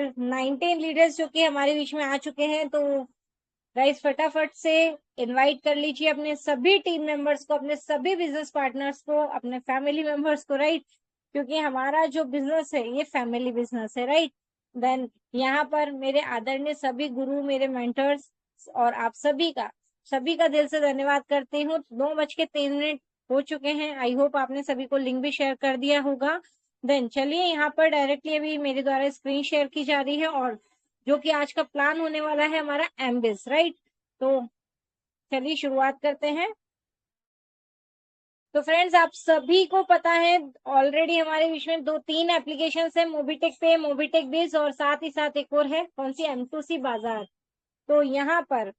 और 19 लीडर्स जो कि हमारे बीच में आ चुके हैं। तो गाइस फटाफट से इनवाइट कर लीजिए अपने सभी टीम मेंबर्स को, अपने सभी बिजनेस पार्टनर्स को, अपने फैमिली मेंबर्स को, राइट, क्योंकि हमारा जो बिजनेस है ये फैमिली बिजनेस है, राइट। देन यहाँ पर मेरे आदरणीय सभी गुरु, मेरे मेंटर्स और आप सभी का दिल से धन्यवाद करती हूँ। 9:03 हो चुके हैं। आई होप आपने सभी को लिंक भी शेयर कर दिया होगा। देन चलिए यहाँ पर डायरेक्टली अभी मेरे द्वारा स्क्रीन शेयर की जा रही है, और जो कि आज का प्लान होने वाला है हमारा एमबिस, राइट। तो चलिए शुरुआत करते हैं। तो फ्रेंड्स, आप सभी को पता है ऑलरेडी हमारे बीच में 2-3 एप्लीकेशन है, मोबीटेक पे, मोबीटेक बिज, और साथ ही साथ एक और है कौन सी, M2C बाजार। तो यहाँ पर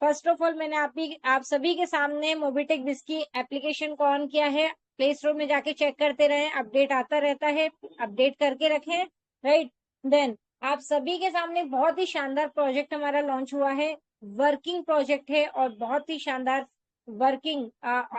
फर्स्ट ऑफ ऑल मैंने आप सभी के सामने मोबीटेक बिज की एप्लीकेशन को ऑन किया है। प्ले स्टोर में जाके चेक करते रहें, अपडेट आता रहता है, अपडेट करके रखें, राइट। देन आप सभी के सामने बहुत ही शानदार प्रोजेक्ट हमारा लॉन्च हुआ है, वर्किंग प्रोजेक्ट है, और बहुत ही शानदार वर्किंग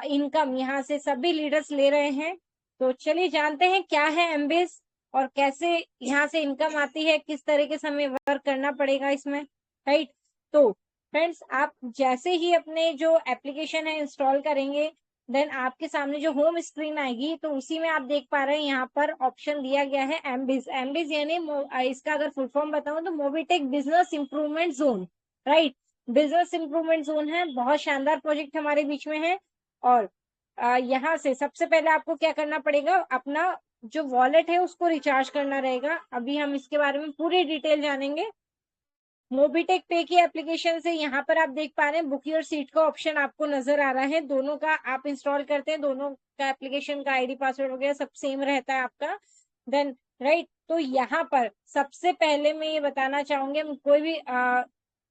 इनकम यहाँ से सभी लीडर्स ले रहे हैं। तो चलिए जानते हैं क्या है एमबीएस और कैसे यहाँ से इनकम आती है, किस तरीके से हमें वर्क करना पड़ेगा इसमें, राइट। तो फ्रेंड्स, आप जैसे ही अपने जो एप्लीकेशन है इंस्टॉल करेंगे, देन आपके सामने जो होम स्क्रीन आएगी, तो उसी में आप देख पा रहे हैं यहाँ पर ऑप्शन दिया गया है एमबीज। एमबीज यानी इसका अगर फुल फॉर्म बताऊं तो Mobitech business improvement zone, right. Business improvement zone है, बहुत शानदार प्रोजेक्ट हमारे बीच में है। और यहाँ से सबसे पहले आपको क्या करना पड़ेगा, अपना जो वॉलेट है उसको रिचार्ज करना रहेगा। अभी हम इसके बारे में पूरी डिटेल जानेंगे। मोबीटेक पे की एप्लीकेशन से यहाँ पर आप देख पा रहे हैं बुक योर सीट का ऑप्शन आपको नजर आ रहा है। दोनों का आप इंस्टॉल करते हैं, दोनों का एप्लीकेशन का आईडी पासवर्ड वगैरह सब सेम रहता है आपका। देन राइट, तो यहाँ पर सबसे पहले मैं ये बताना चाहूंगी, हम कोई भी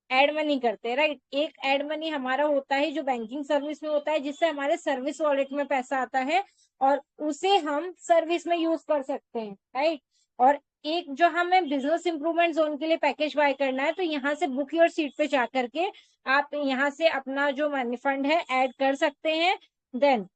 एड मनी करते हैं, राइट। एक एड मनी हमारा होता है जो बैंकिंग सर्विस में होता है, जिससे हमारे सर्विस वॉलेट में पैसा आता है और उसे हम सर्विस में यूज कर सकते हैं, राइट। और एक जो हमें बिजनेस इंप्रूवमेंट जोन के लिए पैकेज बाय करना है, तो यहाँ से बुक योर सीट पे जा करके आप यहाँ से अपना जो मनी फंड है ऐड कर सकते हैं। देन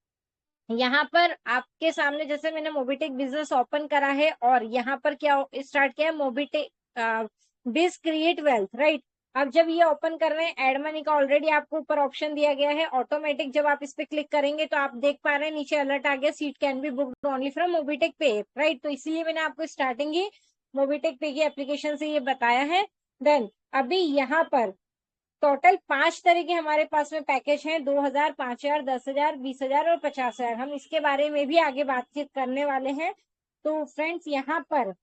यहाँ पर आपके सामने जैसे मैंने मोबीटेक बिजनेस ओपन करा है, और यहाँ पर क्या स्टार्ट किया है, मोबीटेक बिज क्रिएट वेल्थ, राइट। अब जब ये ओपन कर रहे हैं, एड मनी का ऑलरेडी आपको ऊपर ऑप्शन दिया गया है ऑटोमेटिक। जब आप इस पे क्लिक करेंगे तो आप देख पा रहे हैं नीचे अलर्ट आ गया, seat can be booked only from Mobitech पे, राइट। तो इसीलिए मैंने आपको स्टार्टिंग ही मोबीटेक पे की एप्लीकेशन से ये बताया है। देन अभी यहाँ पर टोटल 5 तरह के हमारे पास में पैकेज हैं, 2,000, 5,000, 10,000, 20,000 और 50,000। हम इसके बारे में भी आगे बातचीत करने वाले हैं। तो फ्रेंड्स, यहाँ पर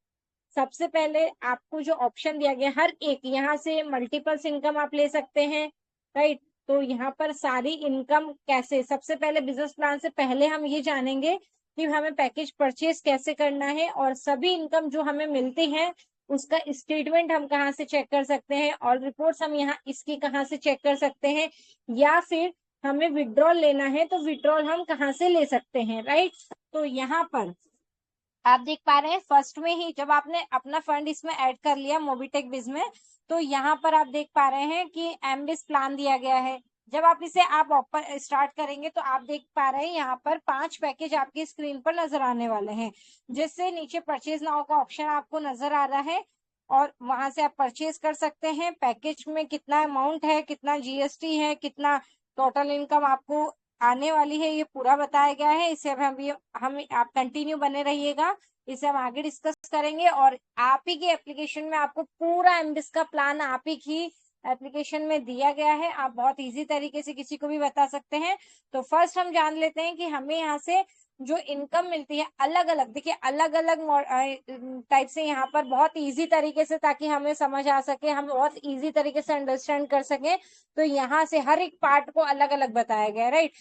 सबसे पहले आपको जो ऑप्शन दिया गया, हर एक यहाँ से मल्टीपल्स इनकम आप ले सकते हैं, राइट। तो यहाँ पर सारी इनकम कैसे, सबसे पहले बिजनेस प्लान से पहले हम ये जानेंगे कि हमें पैकेज परचेज कैसे करना है, और सभी इनकम जो हमें मिलती है उसका स्टेटमेंट हम कहाँ से चेक कर सकते हैं, और रिपोर्ट्स हम यहाँ इसकी कहाँ से चेक कर सकते हैं, या फिर हमें विड्रॉल लेना है तो विड्रॉल हम कहाँ से ले सकते हैं, राइट। तो यहाँ पर आप देख पा रहे हैं फर्स्ट में ही जब आपने अपना फंड इसमें ऐड कर लिया मोबीटेक बिज में, तो यहाँ पर आप देख पा रहे हैं कि एमबिस प्लान दिया गया है। जब आप इसे आप ओपन स्टार्ट करेंगे तो आप देख पा रहे हैं यहाँ पर 5 पैकेज आपकी स्क्रीन पर नजर आने वाले हैं, जिससे नीचे परचेज नाउ का ऑप्शन आपको नजर आ रहा है, और वहां से आप परचेज कर सकते हैं। पैकेज में कितना अमाउंट है, कितना जीएसटी है, कितना टोटल इनकम आपको आने वाली है, ये पूरा बताया गया है। इसे हम आप कंटिन्यू बने रहिएगा, इसे हम आगे डिस्कस करेंगे। और आप ही के एप्लीकेशन में आपको पूरा एमबिस का प्लान आप ही की एप्लीकेशन में दिया गया है, आप बहुत इजी तरीके से किसी को भी बता सकते हैं। तो फर्स्ट हम जान लेते हैं कि हमें यहाँ से जो इनकम मिलती है अलग अलग, देखिए अलग अलग टाइप से यहाँ पर बहुत इजी तरीके से, ताकि हमें समझ आ सके, हम बहुत इजी तरीके से अंडरस्टैंड कर सके। तो यहाँ से हर एक पार्ट को अलग अलग बताया गया है, right.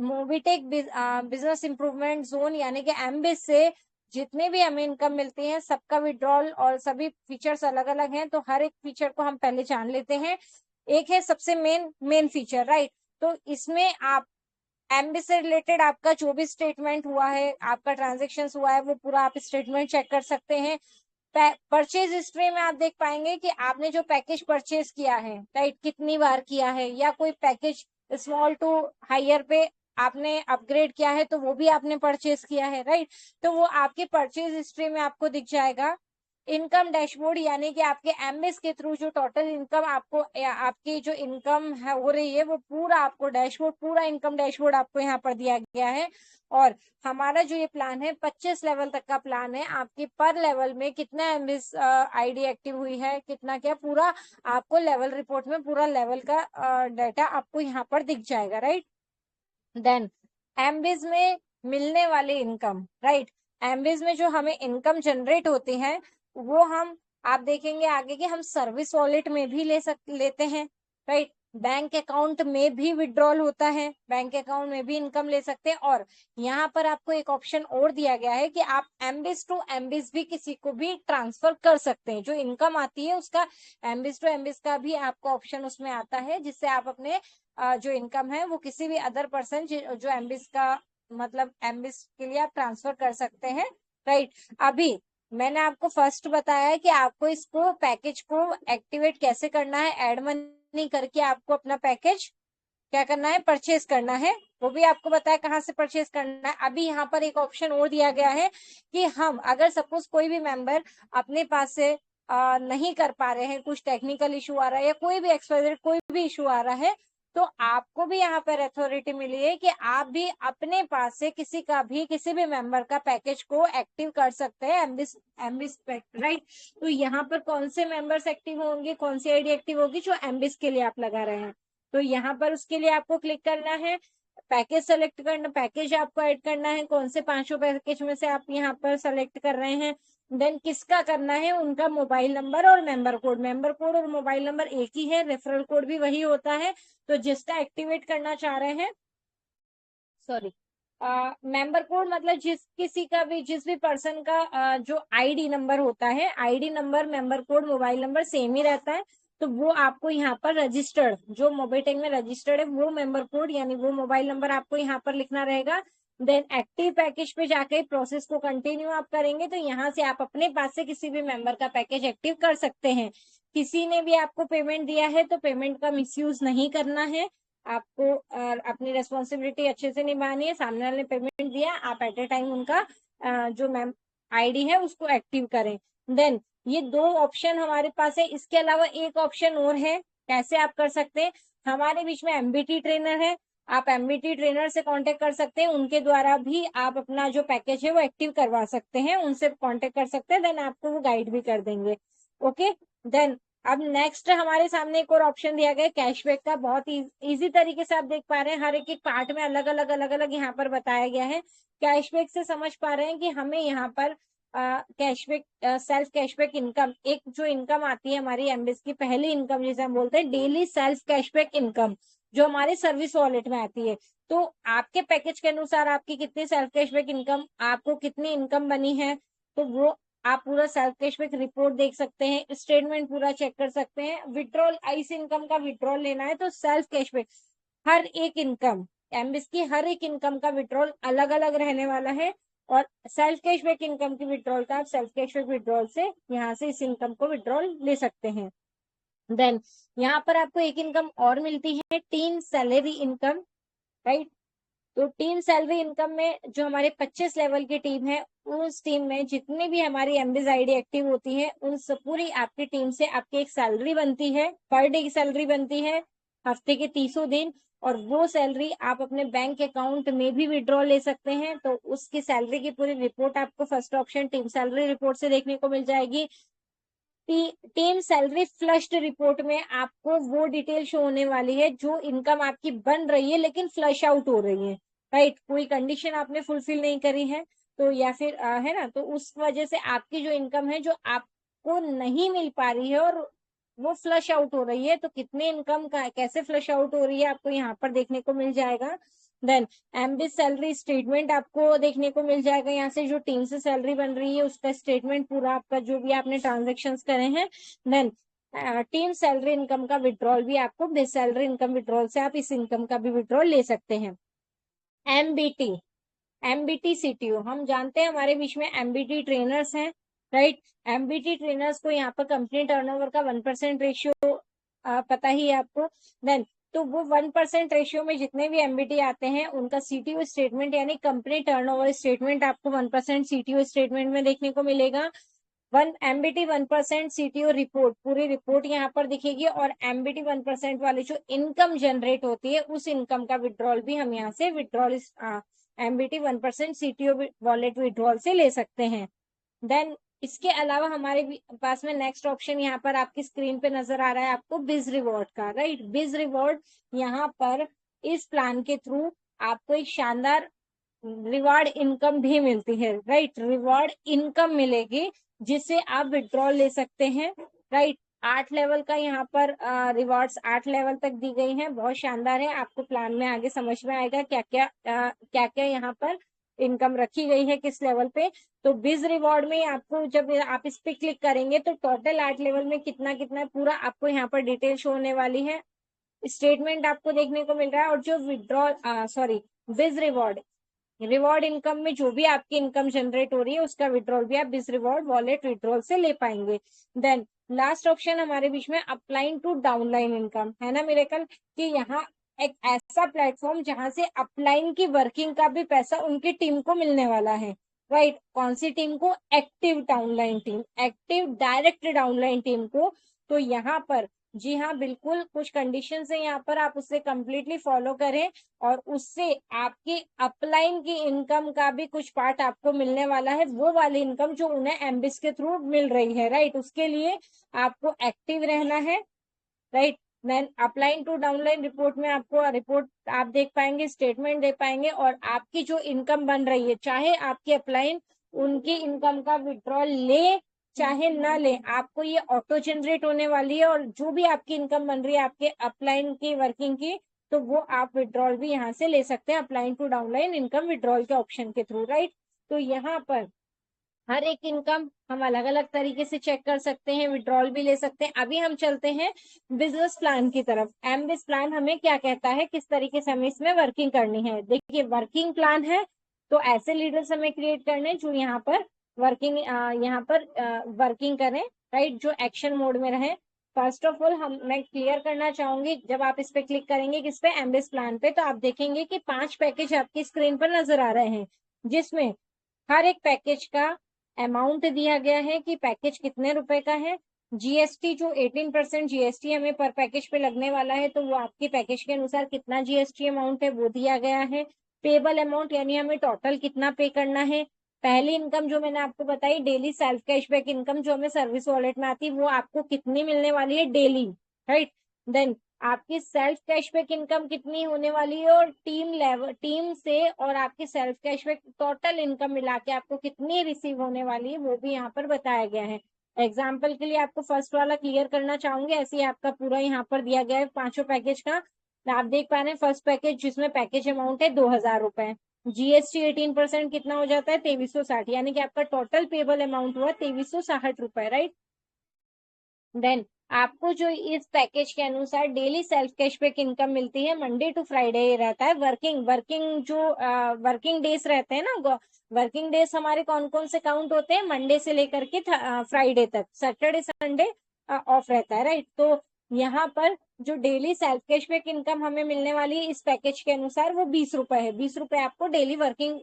Mobitech business improvement zone यानी कि एमबिस से जितने भी हमें इनकम मिलती है सबका विड्रॉल और सभी फीचर्स अलग अलग हैं। तो हर एक फीचर को हम पहले जान लेते हैं। एक है सबसे मेन फीचर, राइट। तो इसमें आप एमबी से रिलेटेड आपका जो भी स्टेटमेंट हुआ है, आपका ट्रांजेक्शन हुआ है, वो पूरा आप स्टेटमेंट चेक कर सकते हैं। परचेज हिस्ट्री में आप देख पाएंगे कि आपने जो पैकेज परचेज किया है, राइट, कितनी बार किया है, या कोई पैकेज स्मॉल टू हायर पे आपने अपग्रेड किया है तो वो भी आपने परचेज किया है, राइट। तो वो आपके परचेज हिस्ट्री में आपको दिख जाएगा। इनकम डैशबोर्ड यानी कि आपके एमबीएस के थ्रू जो टोटल इनकम आपको आपकी जो इनकम है हो रही है वो पूरा आपको डैशबोर्ड, पूरा इनकम डैशबोर्ड आपको यहाँ पर दिया गया है। और हमारा जो ये प्लान है 25 लेवल तक का प्लान है। आपकी पर लेवल में कितना एमबीएस आईडी एक्टिव हुई है, कितना क्या, पूरा आपको लेवल रिपोर्ट में पूरा लेवल का डाटा आपको यहाँ पर दिख जाएगा, राइट। देन एमबीएस में मिलने वाली इनकम, राइट, एमबीएस में जो हमें इनकम जनरेट होती है वो हम आप देखेंगे आगे कि हम सर्विस वॉलेट में भी लेते हैं, राइट। बैंक अकाउंट में भी विड्रॉल होता है, बैंक अकाउंट में भी इनकम ले सकते हैं। और यहाँ पर आपको एक ऑप्शन और दिया गया है कि आप एमबीएस टू एमबीएस भी किसी को भी ट्रांसफर कर सकते हैं। जो इनकम आती है उसका एमबीएस टू एमबीएस का भी आपको ऑप्शन उसमें आता है, जिससे आप अपने जो इनकम है वो किसी भी अदर पर्सन जो एमबीएस का मतलब एमबीएस के लिए आप ट्रांसफर कर सकते हैं, राइट। अभी मैंने आपको फर्स्ट बताया है कि आपको इसको पैकेज को एक्टिवेट कैसे करना है, एड मनी करके आपको अपना पैकेज क्या करना है, परचेज करना है। वो भी आपको बताया कहाँ से परचेज करना है। अभी यहाँ पर एक ऑप्शन और दिया गया है कि हम अगर सपोज कोई भी मेंबर अपने पास से नहीं कर पा रहे हैं, कुछ टेक्निकल इशू आ रहा है या कोई भी एक्सपायरी कोई भी इशू आ रहा है, तो आपको भी यहाँ पर अथॉरिटी मिली है कि आप भी अपने पास से किसी भी मेंबर का पैकेज को एक्टिव कर सकते हैं एमबीएस राइट। तो यहाँ पर कौन से मेंबर्स एक्टिव होंगे, कौन सी आईडी एक्टिव होगी, जो एमबीएस के लिए आप लगा रहे हैं। तो यहाँ पर उसके लिए आपको क्लिक करना है, पैकेज सेलेक्ट करना, पैकेज आपको ऐड करना है, कौन से 5 पैकेज में से आप यहाँ पर सेलेक्ट कर रहे हैं। देन किसका करना है, उनका मोबाइल नंबर और मेंबर कोड और मोबाइल नंबर एक ही है, रेफरल कोड भी वही होता है। तो जिसका एक्टिवेट करना चाह रहे हैं, सॉरी, मेंबर कोड मतलब जिस भी पर्सन का जो आईडी नंबर होता है, ID number, member code, mobile number same ही रहता है। तो वो आपको यहाँ पर रजिस्टर्ड, जो मोबाइटेक में रजिस्टर्ड है, वो मेंबर कोड यानी वो मोबाइल नंबर आपको यहाँ पर लिखना रहेगा। देन एक्टिव पैकेज पे जाके प्रोसेस को कंटिन्यू आप करेंगे तो यहाँ से आप अपने पास से किसी भी मेंबर का पैकेज एक्टिव कर सकते हैं। किसी ने भी आपको पेमेंट दिया है तो पेमेंट का मिसयूज नहीं करना है, आपको अपनी रेस्पॉन्सिबिलिटी अच्छे से निभानी है। सामने वाले ने पेमेंट दिया, आप एट ए टाइम उनका जो मैम आईडी है उसको एक्टिव करें। देन ये 2 ऑप्शन हमारे पास है। इसके अलावा एक ऑप्शन और है, कैसे आप कर सकते हैं, हमारे बीच में एमबीटी ट्रेनर है, आप एमबीटी ट्रेनर से कांटेक्ट कर सकते हैं, उनके द्वारा भी आप अपना जो पैकेज है वो एक्टिव करवा सकते हैं, उनसे कांटेक्ट कर सकते हैं। देन आपको वो गाइड भी कर देंगे, ओके। देन अब नेक्स्ट हमारे सामने एक और ऑप्शन दिया गया है कैशबैक का। बहुत इजी तरीके से आप देख पा रहे हैं, हर एक पार्ट में अलग अलग यहाँ पर बताया गया है। कैशबैक से समझ पा रहे हैं कि हमें यहाँ पर कैशबैक, सेल्फ कैशबैक इनकम, एक जो इनकम आती है हमारी एमबीएस की पहली इनकम जिसे हम बोलते हैं डेली सेल्फ कैशबैक इनकम, जो हमारे सर्विस वॉलेट में आती है। तो आपके पैकेज के अनुसार आपकी कितनी सेल्फ कैशबैक इनकम, आपको कितनी इनकम बनी है, तो वो आप पूरा सेल्फ कैशबैक रिपोर्ट देख सकते हैं, स्टेटमेंट पूरा चेक कर सकते हैं। विड्रॉल, इस इनकम का विड्रॉल लेना है तो सेल्फ कैशबैक, हर एक इनकम, एमबीएस की हर एक इनकम का विड्रॉल अलग अलग रहने वाला है। और सेल्फ कैशबैक इनकम की विड्रॉल का आप सेल्फ कैशबैक विड्रॉल से यहाँ से इस इनकम को विड्रॉल ले सकते हैं। देन यहाँ पर आपको एक इनकम और मिलती है, टीम सैलरी इनकम, राइट। तो टीम सैलरी इनकम में जो हमारे 25 लेवल की टीम है, उस टीम में जितनी भी हमारी एमबीएस आईडी एक्टिव होती है उन सब पूरी आपकी टीम से आपकी एक सैलरी बनती है, पर डे की सैलरी बनती है, हफ्ते के 30 दिन। और वो सैलरी आप अपने बैंक अकाउंट में भी विड्रॉ ले सकते हैं। तो उसकी सैलरी की पूरी रिपोर्ट आपको first option team salary report से देखने को मिल जाएगी। टीम सैलरी फ्लश्ड रिपोर्ट में आपको वो डिटेल शो होने वाली है जो इनकम आपकी बन रही है लेकिन फ्लश आउट हो रही है, राइट। कोई कंडीशन आपने फुलफिल नहीं करी है तो या फिर है ना, तो उस वजह से आपकी जो इनकम है जो आपको नहीं मिल पा रही है और वो फ्लश आउट हो रही है, तो कितने इनकम का कैसे फ्लश आउट हो रही है आपको यहाँ पर देखने को मिल जाएगा। देन एमबीएस सैलरी स्टेटमेंट आपको देखने को मिल जाएगा, यहाँ से जो टीम से सैलरी बन रही है उसका स्टेटमेंट पूरा आपका जो भी आपने ट्रांजेक्शन्स करे हैं। देन टीम सैलरी इनकम का विड्रॉल भी आपको बेस सैलरी इनकम विड्रॉल से आप इस इनकम का भी विड्रॉल ले सकते हैं। एमबीटी, एमबीटी सीटीओ, हम जानते हैं हमारे बीच में एमबीटी ट्रेनर्स हैं, राइट। एमबीटी ट्रेनर्स को यहाँ पर कंपनी टर्नओवर का 1% रेशियो पता ही है आपको। देन तो वो 1% रेशियो में जितने भी एमबीटी आते हैं उनका सीटीओ स्टेटमेंट यानी कंपनी टर्नओवर स्टेटमेंट आपको 1% सीटीओ स्टेटमेंट में देखने को मिलेगा। MBT 1% CTO रिपोर्ट, पूरी रिपोर्ट यहाँ पर दिखेगी, और MBT 1% वाली जो इनकम जनरेट होती है उस इनकम का विड्रॉल भी हम यहाँ से withdrawal MBT 1% CTO wallet withdrawal से ले सकते हैं। देन इसके अलावा हमारे पास में नेक्स्ट ऑप्शन यहाँ पर आपकी स्क्रीन पे नजर आ रहा है आपको बिज रिवॉर्ड का, राइट। बिज रिवॉर्ड यहाँ पर इस प्लान के थ्रू आपको एक शानदार रिवार्ड इनकम भी मिलती है, राइट। रिवार्ड इनकम मिलेगी जिससे आप विड्रॉल ले सकते हैं, राइट। 8 लेवल का यहाँ पर रिवार्ड्स 8 लेवल तक दी गई हैं, बहुत शानदार है। आपको प्लान में आगे समझ में आएगा क्या क्या यहाँ पर इनकम रखी गई है किस लेवल पे। तो बिज रिवॉर्ड में आपको जब आप इस पे क्लिक करेंगे तो टोटल 8 लेवल में कितना कितना पूरा आपको यहाँ पर डिटेल शो होने वाली है, स्टेटमेंट आपको देखने को मिल रहा है। और जो विड्रॉल बिज रिवॉर्ड इनकम में जो भी आपकी इनकम जनरेट हो रही है उसका विड्रॉल भी आप बिज रिवॉर्ड वॉलेट विड्रॉल से ले पाएंगे। देन लास्ट ऑप्शन हमारे बीच में अप्लाइंग टू डाउनलाइन इनकम है ना मेरे कल, कि यहाँ एक ऐसा प्लेटफॉर्म जहां से अपलाइन की वर्किंग का भी पैसा उनकी टीम को मिलने वाला है, राइट। कौन सी टीम को? Active downline team, active direct downline team को। तो यहाँ पर जी हाँ बिल्कुल कुछ कंडीशन है यहाँ पर, आप उससे कंप्लीटली फॉलो करें और उससे आपकी अपलाइन की इनकम का भी कुछ पार्ट आपको मिलने वाला है, वो वाली इनकम जो उन्हें एमबिस के थ्रू मिल रही है, राइट। उसके लिए आपको एक्टिव रहना है, right. Then upline to downline report में आपको रिपोर्ट आप देख पाएंगे, स्टेटमेंट देख पाएंगे, और आपकी जो इनकम बन रही है, चाहे आपकी अपलाइन उनकी इनकम का विड्रॉल ले चाहे ना ले, आपको ये ऑटो जनरेट होने वाली है। और जो भी आपकी इनकम बन रही है आपके अपलाइन की वर्किंग की, तो वो आप विड्रॉल भी यहाँ से ले सकते हैं upline to downline income withdrawal के ऑप्शन के थ्रू, राइट। तो यहाँ पर हर एक इनकम हम अलग अलग तरीके से चेक कर सकते हैं, विड्रॉल भी ले सकते हैं। अभी हम चलते हैं बिजनेस प्लान की तरफ। एमबिस प्लान हमें क्या कहता है, किस तरीके से हमें इसमें वर्किंग करनी है। देखिए वर्किंग प्लान है तो ऐसे लीडर्स हमें क्रिएट करने जो यहाँ पर वर्किंग करें, राइट, जो एक्शन मोड में रहे। फर्स्ट ऑफ ऑल मैं क्लियर करना चाहूंगी, जब आप इस पे क्लिक करेंगे किस पे, एमबिस प्लान पे, तो आप देखेंगे कि 5 पैकेज आपकी स्क्रीन पर नजर आ रहे हैं, जिसमें हर एक पैकेज का अमाउंट दिया गया है कि पैकेज कितने रुपए का है। जीएसटी जो 18% जीएसटी हमें पर पैकेज पे लगने वाला है, तो वो आपके पैकेज के अनुसार कितना जीएसटी अमाउंट है वो दिया गया है। पेबल अमाउंट यानी हमें टोटल कितना पे करना है। पहली इनकम जो मैंने आपको बताई डेली सेल्फ कैशबैक इनकम जो हमें सर्विस वॉलेट में आती है, वो आपको कितनी मिलने वाली है डेली, राइट। देन आपकी सेल्फ कैशबैक इनकम कितनी होने वाली है, और टीम से और आपकी सेल्फ कैशबैक टोटल इनकम मिला के आपको कितनी रिसीव होने वाली है वो भी यहाँ पर बताया गया है। एग्जाम्पल के लिए आपको फर्स्ट वाला क्लियर करना चाहूंगी, ऐसे ही आपका पूरा यहाँ पर दिया गया है पांचों पैकेज का। आप देख पा रहे हैं फर्स्ट पैकेज जिसमें पैकेज अमाउंट है 2,000 रुपए, जीएसटी 18% कितना हो जाता है 2360, यानी कि आपका टोटल पेबल अमाउंट हुआ 2360 रुपए, राइट। देन आपको जो इस पैकेज के अनुसार डेली सेल्फ कैशबैक इनकम मिलती है, मंडे टू फ्राइडे रहता है वर्किंग डेज रहते हैं ना, वर्किंग डेज हमारे कौन कौन से काउंट होते हैं, मंडे से लेकर के फ्राइडे तक, सैटरडे संडे ऑफ रहता है, राइट। तो यहाँ पर जो डेली सेल्फ कैशबैक इनकम हमें मिलने वाली है इस पैकेज के अनुसार वो 20 रुपए है, 20 रुपए आपको डेली वर्किंग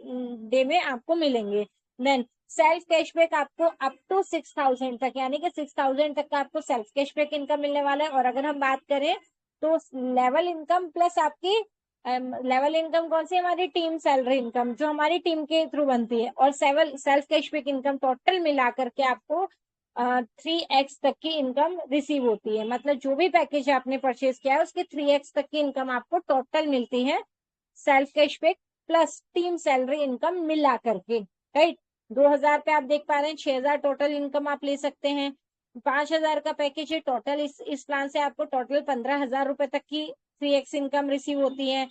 डे में आपको मिलेंगे। देन सेल्फ कैशबैक आपको अप टू 6,000 तक, यानी कि 6,000 तक का आपको सेल्फ कैशबैक इनकम मिलने वाला है। और अगर हम बात करें तो लेवल इनकम प्लस आपकी लेवल इनकम कौन सी, हमारी टीम सैलरी इनकम जो हमारी टीम के थ्रू बनती है, और सेल्फ कैशबैक इनकम टोटल मिला करके आपको 3x तक की इनकम रिसीव होती है। मतलब जो भी पैकेज आपने परचेज किया है उसके 3x तक की इनकम आपको टोटल मिलती है, self cashback plus team salary income मिला करके, राइट। 2,000 पे आप देख पा रहे हैं 6,000 टोटल इनकम आप ले सकते हैं। 5,000 का पैकेज है टोटल, इस प्लान से आपको टोटल 15,000 रुपए तक की 3x इनकम रिसीव होती है।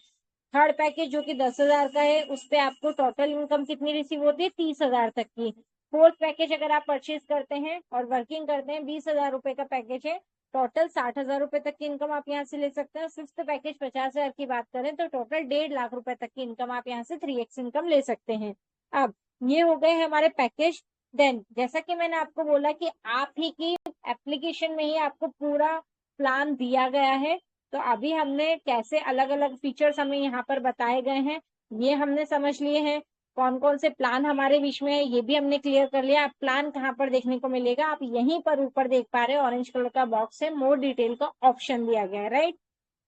थर्ड पैकेज जो कि 10,000 का है उस पे आपको टोटल इनकम कितनी रिसीव होती है 30,000 तक की। फोर्थ पैकेज अगर आप परचेज करते हैं और वर्किंग करते हैं 20,000 रुपए का पैकेज है, टोटल 60,000 रुपए तक की इनकम आप यहाँ से ले सकते हैं। फिफ्थ पैकेज 50,000 की बात करें तो टोटल 1.5 लाख रुपए तक की इनकम आप यहाँ से 3x इनकम ले सकते हैं। अब ये हो गए हमारे पैकेज। देन जैसा कि मैंने आपको बोला कि आप ही की एप्लीकेशन में ही आपको पूरा प्लान दिया गया है, तो अभी हमने कैसे अलग अलग फीचर्स हमें यहाँ पर बताए गए हैं ये हमने समझ लिए हैं। कौन कौन से प्लान हमारे बीच में है ये भी हमने क्लियर कर लिया। आप प्लान कहाँ पर देखने को मिलेगा, आप यहीं पर ऊपर देख पा रहे हैं, ऑरेंज कलर का बॉक्स है, मोर डिटेल का ऑप्शन दिया गया है, राइट।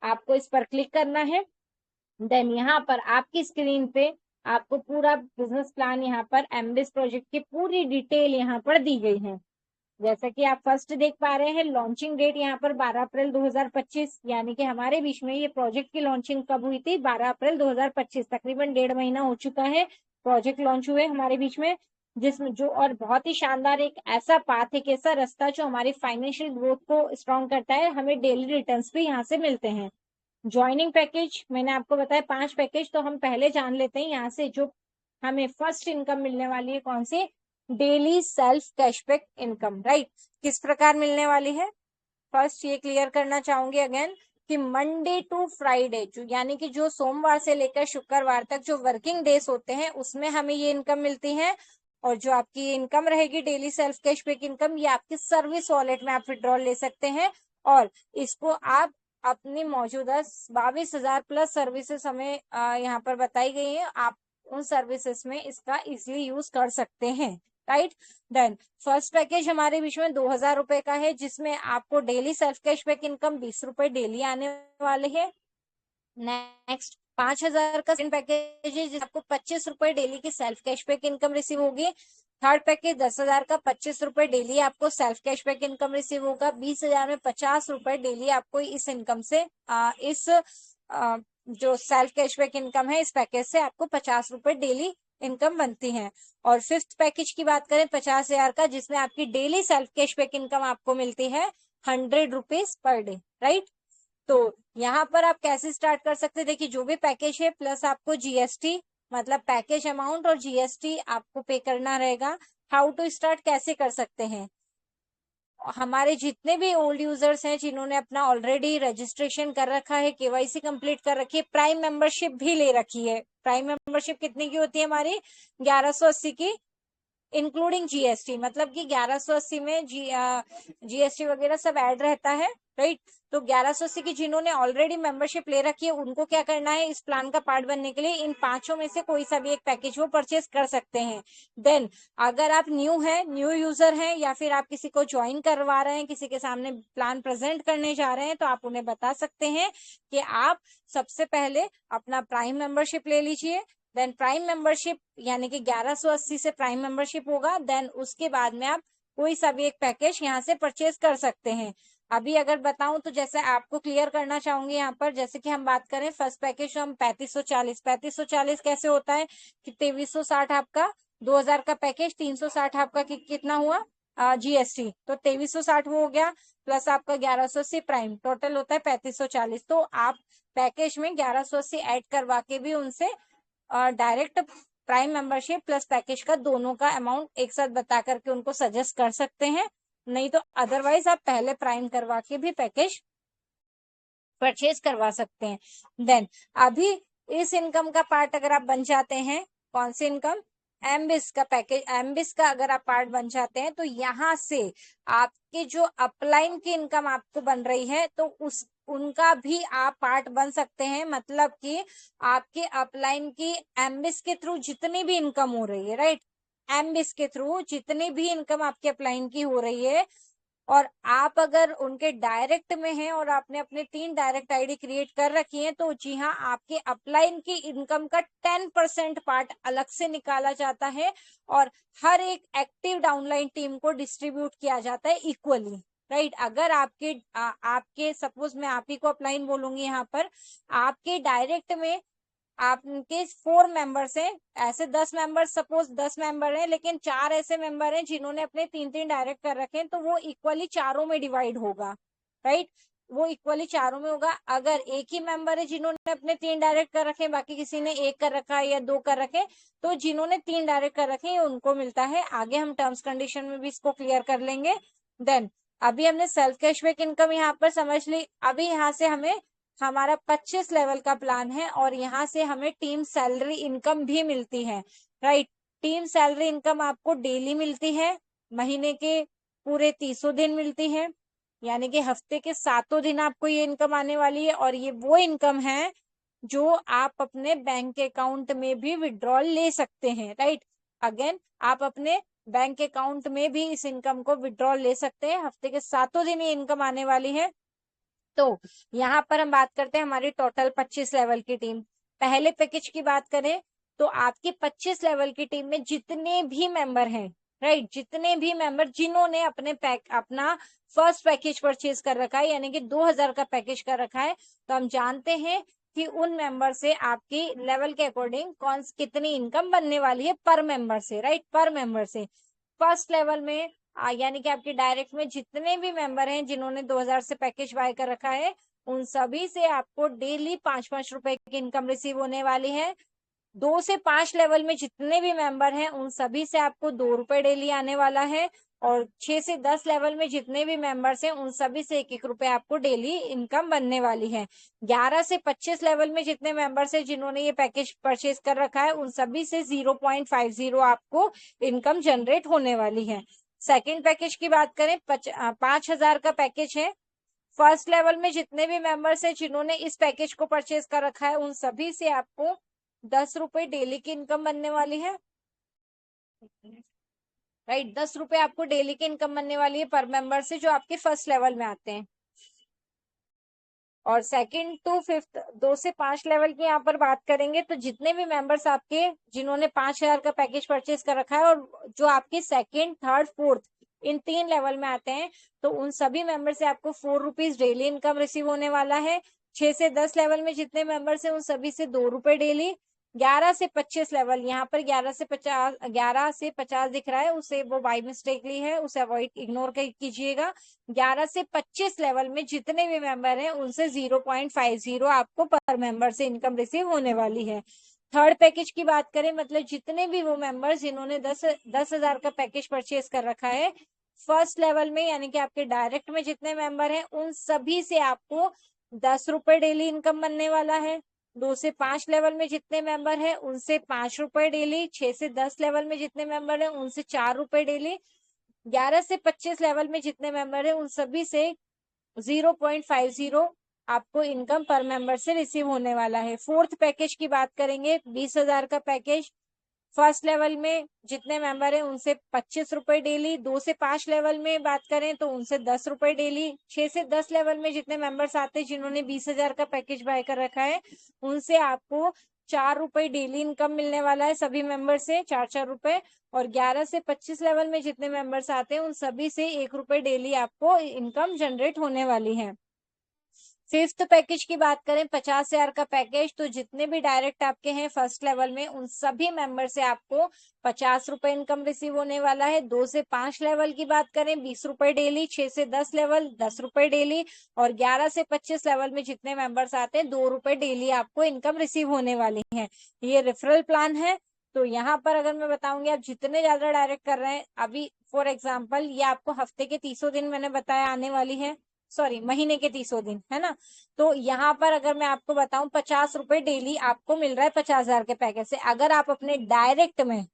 आपको इस पर क्लिक करना है। देन यहाँ पर आपकी स्क्रीन पे आपको पूरा बिजनेस प्लान, यहाँ पर एमबीएस प्रोजेक्ट की पूरी डिटेल यहाँ पर दी गई है। जैसा कि आप फर्स्ट देख पा रहे हैं, लॉन्चिंग डेट यहाँ पर 12 अप्रैल 2025, यानी कि हमारे बीच में ये प्रोजेक्ट की लॉन्चिंग कब हुई थी, 12 अप्रैल 2025, तकरीबन 1.5 महीना हो चुका है प्रोजेक्ट लॉन्च हुए हमारे बीच में। जिसमें जो और बहुत ही शानदार एक ऐसा पाथ, एक ऐसा रास्ता जो हमारी फाइनेंशियल ग्रोथ को स्ट्रॉन्ग करता है, हमें डेली रिटर्न्स भी यहाँ से मिलते हैं। ज्वाइनिंग पैकेज मैंने आपको बताया 5 पैकेज, तो हम पहले जान लेते हैं यहाँ से जो हमें फर्स्ट इनकम मिलने वाली है, कौन सी, daily self cashback income, right. किस प्रकार मिलने वाली है, फर्स्ट ये क्लियर करना चाहूंगी अगेन कि मंडे टू फ्राइडे, जो यानी कि जो सोमवार से लेकर शुक्रवार तक जो वर्किंग डेज होते हैं उसमें हमें ये इनकम मिलती है। और जो आपकी इनकम रहेगी डेली सेल्फ कैशबैक इनकम, ये आपकी सर्विस वॉलेट में आप विड्रॉल ले सकते हैं। और इसको आप अपनी मौजूदा 22,000 प्लस सर्विसेज हमें यहाँ पर बताई गई है, आप उन सर्विसेज में इसका इजीली यूज कर सकते हैं, राइट। देन फर्स्ट पैकेज हमारे बीच में 2,000 रुपए का है, जिसमें आपको डेली सेल्फ कैशबैक इनकम 20 रुपए डेली आने वाले हैं। नेक्स्ट 5,000 का सेकंड पैकेज है, जिसमें आपको 25 रुपए डेली की सेल्फ कैशबैक इनकम रिसीव होगी। थर्ड पैकेज 10,000 का 25 रुपए डेली आपको सेल्फ कैशबैक इनकम रिसीव होगा। 20,000 में 50 रुपए डेली आपको इस इनकम से जो सेल्फ कैशबैक इनकम है, इस पैकेज से आपको 50 रुपए डेली इनकम बनती है। और फिफ्थ पैकेज की बात करें 50,000 का, जिसमें आपकी डेली सेल्फ कैशबैक इनकम आपको मिलती है 100 रुपीज पर डे, राइट। तो यहाँ पर आप कैसे स्टार्ट कर सकते हैं, देखिए जो भी पैकेज है प्लस आपको जीएसटी, मतलब पैकेज अमाउंट और जीएसटी आपको पे करना रहेगा। हाउ टू स्टार्ट, कैसे कर सकते हैं, हमारे जितने भी ओल्ड यूजर्स हैं जिन्होंने अपना ऑलरेडी रजिस्ट्रेशन कर रखा है, केवाईसी कंप्लीट कर रखी है, प्राइम मेंबरशिप भी ले रखी है। प्राइम मेंबरशिप कितने की होती है हमारी, 1180 की, इंक्लूडिंग जीएसटी, मतलब कि 1180 में जीएसटी वगैरह सब ऐड रहता है, राइट। तो 1180 की जिन्होंने ऑलरेडी मेंबरशिप ले रखी है, उनको क्या करना है, इस प्लान का पार्ट बनने के लिए इन पांचों में से कोई सा भी एक पैकेज वो परचेज कर सकते हैं। देन अगर आप न्यू है, न्यू यूजर हैं, या फिर आप किसी को ज्वाइन करवा रहे हैं, किसी के सामने प्लान प्रेजेंट करने जा रहे हैं, तो आप उन्हें बता सकते हैं कि आप सबसे पहले अपना प्राइम मेंबरशिप ले लीजिए। देन प्राइम मेंबरशिप यानी कि 1180 से प्राइम मेंबरशिप होगा। देन उसके बाद में आप कोई सा भी एक पैकेज यहाँ से परचेज कर सकते हैं। अभी अगर बताऊं तो जैसे आपको क्लियर करना चाहूंगी यहाँ पर, जैसे कि हम बात करें फर्स्ट पैकेज, हम 3540 कैसे होता है कि 2360 आपका 2,000 का पैकेज, 360 आपका कितना हुआ जीएसटी, तो 2360 वो हो गया, प्लस आपका 1180 प्राइम, टोटल होता है 3540। तो आप पैकेज में 1180 ऐड करवा के भी उनसे direct prime membership plus package का दोनों का अमाउंट एक साथ बता करके उनको सजेस्ट कर सकते हैं। नहीं तो अदरवाइज आप पहले प्राइम करवा के भी पैकेज परचेज करवा सकते हैं। देन अभी इस इनकम का पार्ट अगर आप बन जाते हैं, कौन सी इनकम, एमबिस का पैकेज, एमबिस का अगर आप पार्ट बन जाते हैं, तो यहाँ से आपके जो अपलाइन की इनकम आपको बन रही है, तो उनका भी आप पार्ट बन सकते हैं। मतलब कि आपके अपलाइन की एमबिस के थ्रू जितनी भी इनकम हो रही है, राइट, एमबिस के थ्रू जितनी भी इनकम आपके अपलाइन की हो रही है, और आप अगर उनके डायरेक्ट में हैं और आपने अपने 3 डायरेक्ट आईडी क्रिएट कर रखी है, तो जी हाँ, आपके अपलाइन की इनकम का 10% पार्ट अलग से निकाला जाता है और हर एक एक्टिव डाउनलाइन टीम को डिस्ट्रीब्यूट किया जाता है इक्वली, राइट। अगर आपके सपोज मैं आप ही को अपलाइन बोलूंगी, यहाँ पर आपके डायरेक्ट में आपके 4 मेंबर्स हैं, ऐसे 10 मेंबर, सपोज 10 मेंबर हैं, लेकिन 4 ऐसे मेंबर हैं जिन्होंने अपने 3-3 डायरेक्ट कर रखे हैं, तो वो इक्वली चारों में डिवाइड होगा, राइट, वो इक्वली चारों में होगा। अगर एक ही मेंबर है जिन्होंने अपने 3 डायरेक्ट कर रखे हैं, बाकी किसी ने 1 कर रखा है या 2 कर रखे, तो जिन्होंने 3 डायरेक्ट कर रखे हैं उनको मिलता है। आगे हम टर्म्स कंडीशन में भी इसको क्लियर कर लेंगे। देन अभी हमने सेल्फ कैशबैक इनकम यहाँ पर समझ ली। अभी यहाँ से हमें हमारा 25 लेवल का प्लान है और यहाँ से हमें टीम सैलरी इनकम भी मिलती है, राइट। टीम सैलरी इनकम आपको डेली मिलती है, महीने के पूरे 30 दिन मिलती है, यानी कि हफ्ते के 7 दिन आपको ये इनकम आने वाली है। और ये वो इनकम है जो आप अपने बैंक अकाउंट में भी विड्रॉल ले सकते हैं, राइट। अगेन आप अपने बैंक अकाउंट में भी इस इनकम को विड्रॉल ले सकते हैं। हफ्ते के 7 दिन ये इनकम आने वाली है। तो यहाँ पर हम बात करते हैं हमारी टोटल 25 लेवल की टीम। पहले पैकेज की बात करें तो आपकी 25 लेवल की टीम में जितने भी मेंबर हैं, राइट, जितने भी मेंबर जिन्होंने अपना फर्स्ट पैकेज परचेज कर रखा है, यानी कि 2000 का पैकेज कर रखा है, तो हम जानते हैं कि उन मेंबर से आपकी लेवल के अकॉर्डिंग कितनी इनकम बनने वाली है पर मेंबर से, राइट, पर मेंबर से। फर्स्ट लेवल में यानी कि आपके डायरेक्ट में जितने भी मेंबर हैं जिन्होंने 2000 से पैकेज बाय कर रखा है, उन सभी से आपको डेली 5-5 रुपए की इनकम रिसीव होने वाली है। 2 से 5 लेवल में जितने भी मेंबर हैं उन सभी से आपको 2 रुपए डेली आने वाला है। और 6 से 10 लेवल में जितने भी मेंबर्स हैं उन सभी से 1-1 रुपए आपको डेली इनकम बनने वाली है। 11 से 25 लेवल में जितने मेंबर्स हैं जिन्होंने ये पैकेज परचेज कर रखा है, उन सभी से 0.50 आपको इनकम जनरेट होने वाली है। सेकेंड पैकेज की बात करें, 5,000 का पैकेज है। फर्स्ट लेवल में जितने भी मेंबर्स हैं जिन्होंने इस पैकेज को परचेज कर रखा है, उन सभी से आपको 10 रुपए डेली की इनकम बनने वाली है, राइट। 10 रुपए आपको डेली की इनकम बनने वाली है पर मेंबर से, जो आपके फर्स्ट लेवल में आते हैं। और सेकंड टू फिफ्थ 2 से 5 लेवल की यहाँ पर बात करेंगे तो जितने भी मेंबर्स आपके जिन्होंने 5,000 का पैकेज परचेज कर रखा है और जो आपके सेकंड, थर्ड, फोर्थ इन 3 लेवल में आते हैं, तो उन सभी मेंबर से आपको 4 रुपीज डेली इनकम रिसीव होने वाला है। 6 से 10 लेवल में जितने मेंबर्स हैं उन सभी से 2 रुपए डेली। 11 से 25 लेवल, यहाँ पर 11 से 50 दिख रहा है, उसे वो बाई मिस्टेकली है, उसे अवॉइड इग्नोर कीजिएगा। 11 से 25 लेवल में जितने भी मेंबर हैं उनसे 0.50 आपको पर मेंबर से इनकम रिसीव होने वाली है। थर्ड पैकेज की बात करें, मतलब जितने भी वो मेंबर्स जिन्होंने 10,000 का पैकेज परचेज कर रखा है फर्स्ट लेवल में, यानी कि आपके डायरेक्ट में जितने मेंबर हैं उन सभी से आपको 10 रुपए डेली इनकम बनने वाला है। 2 से 5 लेवल में जितने मेंबर हैं उनसे 5 रुपए डेली। 6 से 10 लेवल में जितने मेंबर हैं उनसे 4 रुपए डेली। 11 से 25 लेवल में जितने मेंबर हैं उन सभी से 0.50 आपको इनकम पर मेंबर से रिसीव होने वाला है। फोर्थ पैकेज की बात करेंगे, 20,000 का पैकेज। फर्स्ट लेवल में जितने मेंबर हैं उनसे 25 रुपए डेली। 2 से 5 लेवल में बात करें तो उनसे 10 रुपए डेली। 6 से 10 लेवल में जितने मेंबर्स आते हैं जिन्होंने 20,000 का पैकेज बाय कर रखा है, उनसे आपको 4 रुपए डेली इनकम मिलने वाला है सभी मेंबर से, 4-4 रुपए। और 11 से 25 लेवल में जितने मेंबर्स आते हैं उन सभी से 1 रुपए डेली आपको इनकम जनरेट होने वाली है। फिफ्थ पैकेज की बात करें, 50,000 का पैकेज, तो जितने भी डायरेक्ट आपके हैं फर्स्ट लेवल में उन सभी मेंबर से आपको 50 रुपए इनकम रिसीव होने वाला है। 2 से 5 लेवल की बात करें 20 रुपए डेली। 6 से 10 लेवल 10 रुपए डेली। और 11 से 25 लेवल में जितने मेंबर्स आते हैं 2 रुपए डेली आपको इनकम रिसीव होने वाली है। ये रेफरल प्लान है। तो यहाँ पर अगर मैं बताऊंगी आप जितने ज्यादा डायरेक्ट कर रहे हैं, अभी फॉर एग्जाम्पल ये आपको हफ्ते के 30 दिन मैंने बताया आने वाली है, सॉरी महीने के 30 दिन, है ना। तो यहाँ पर अगर मैं आपको बताऊं 50 रुपए डेली आपको मिल रहा है 50,000 के पैकेज से। अगर आप अपने डायरेक्ट में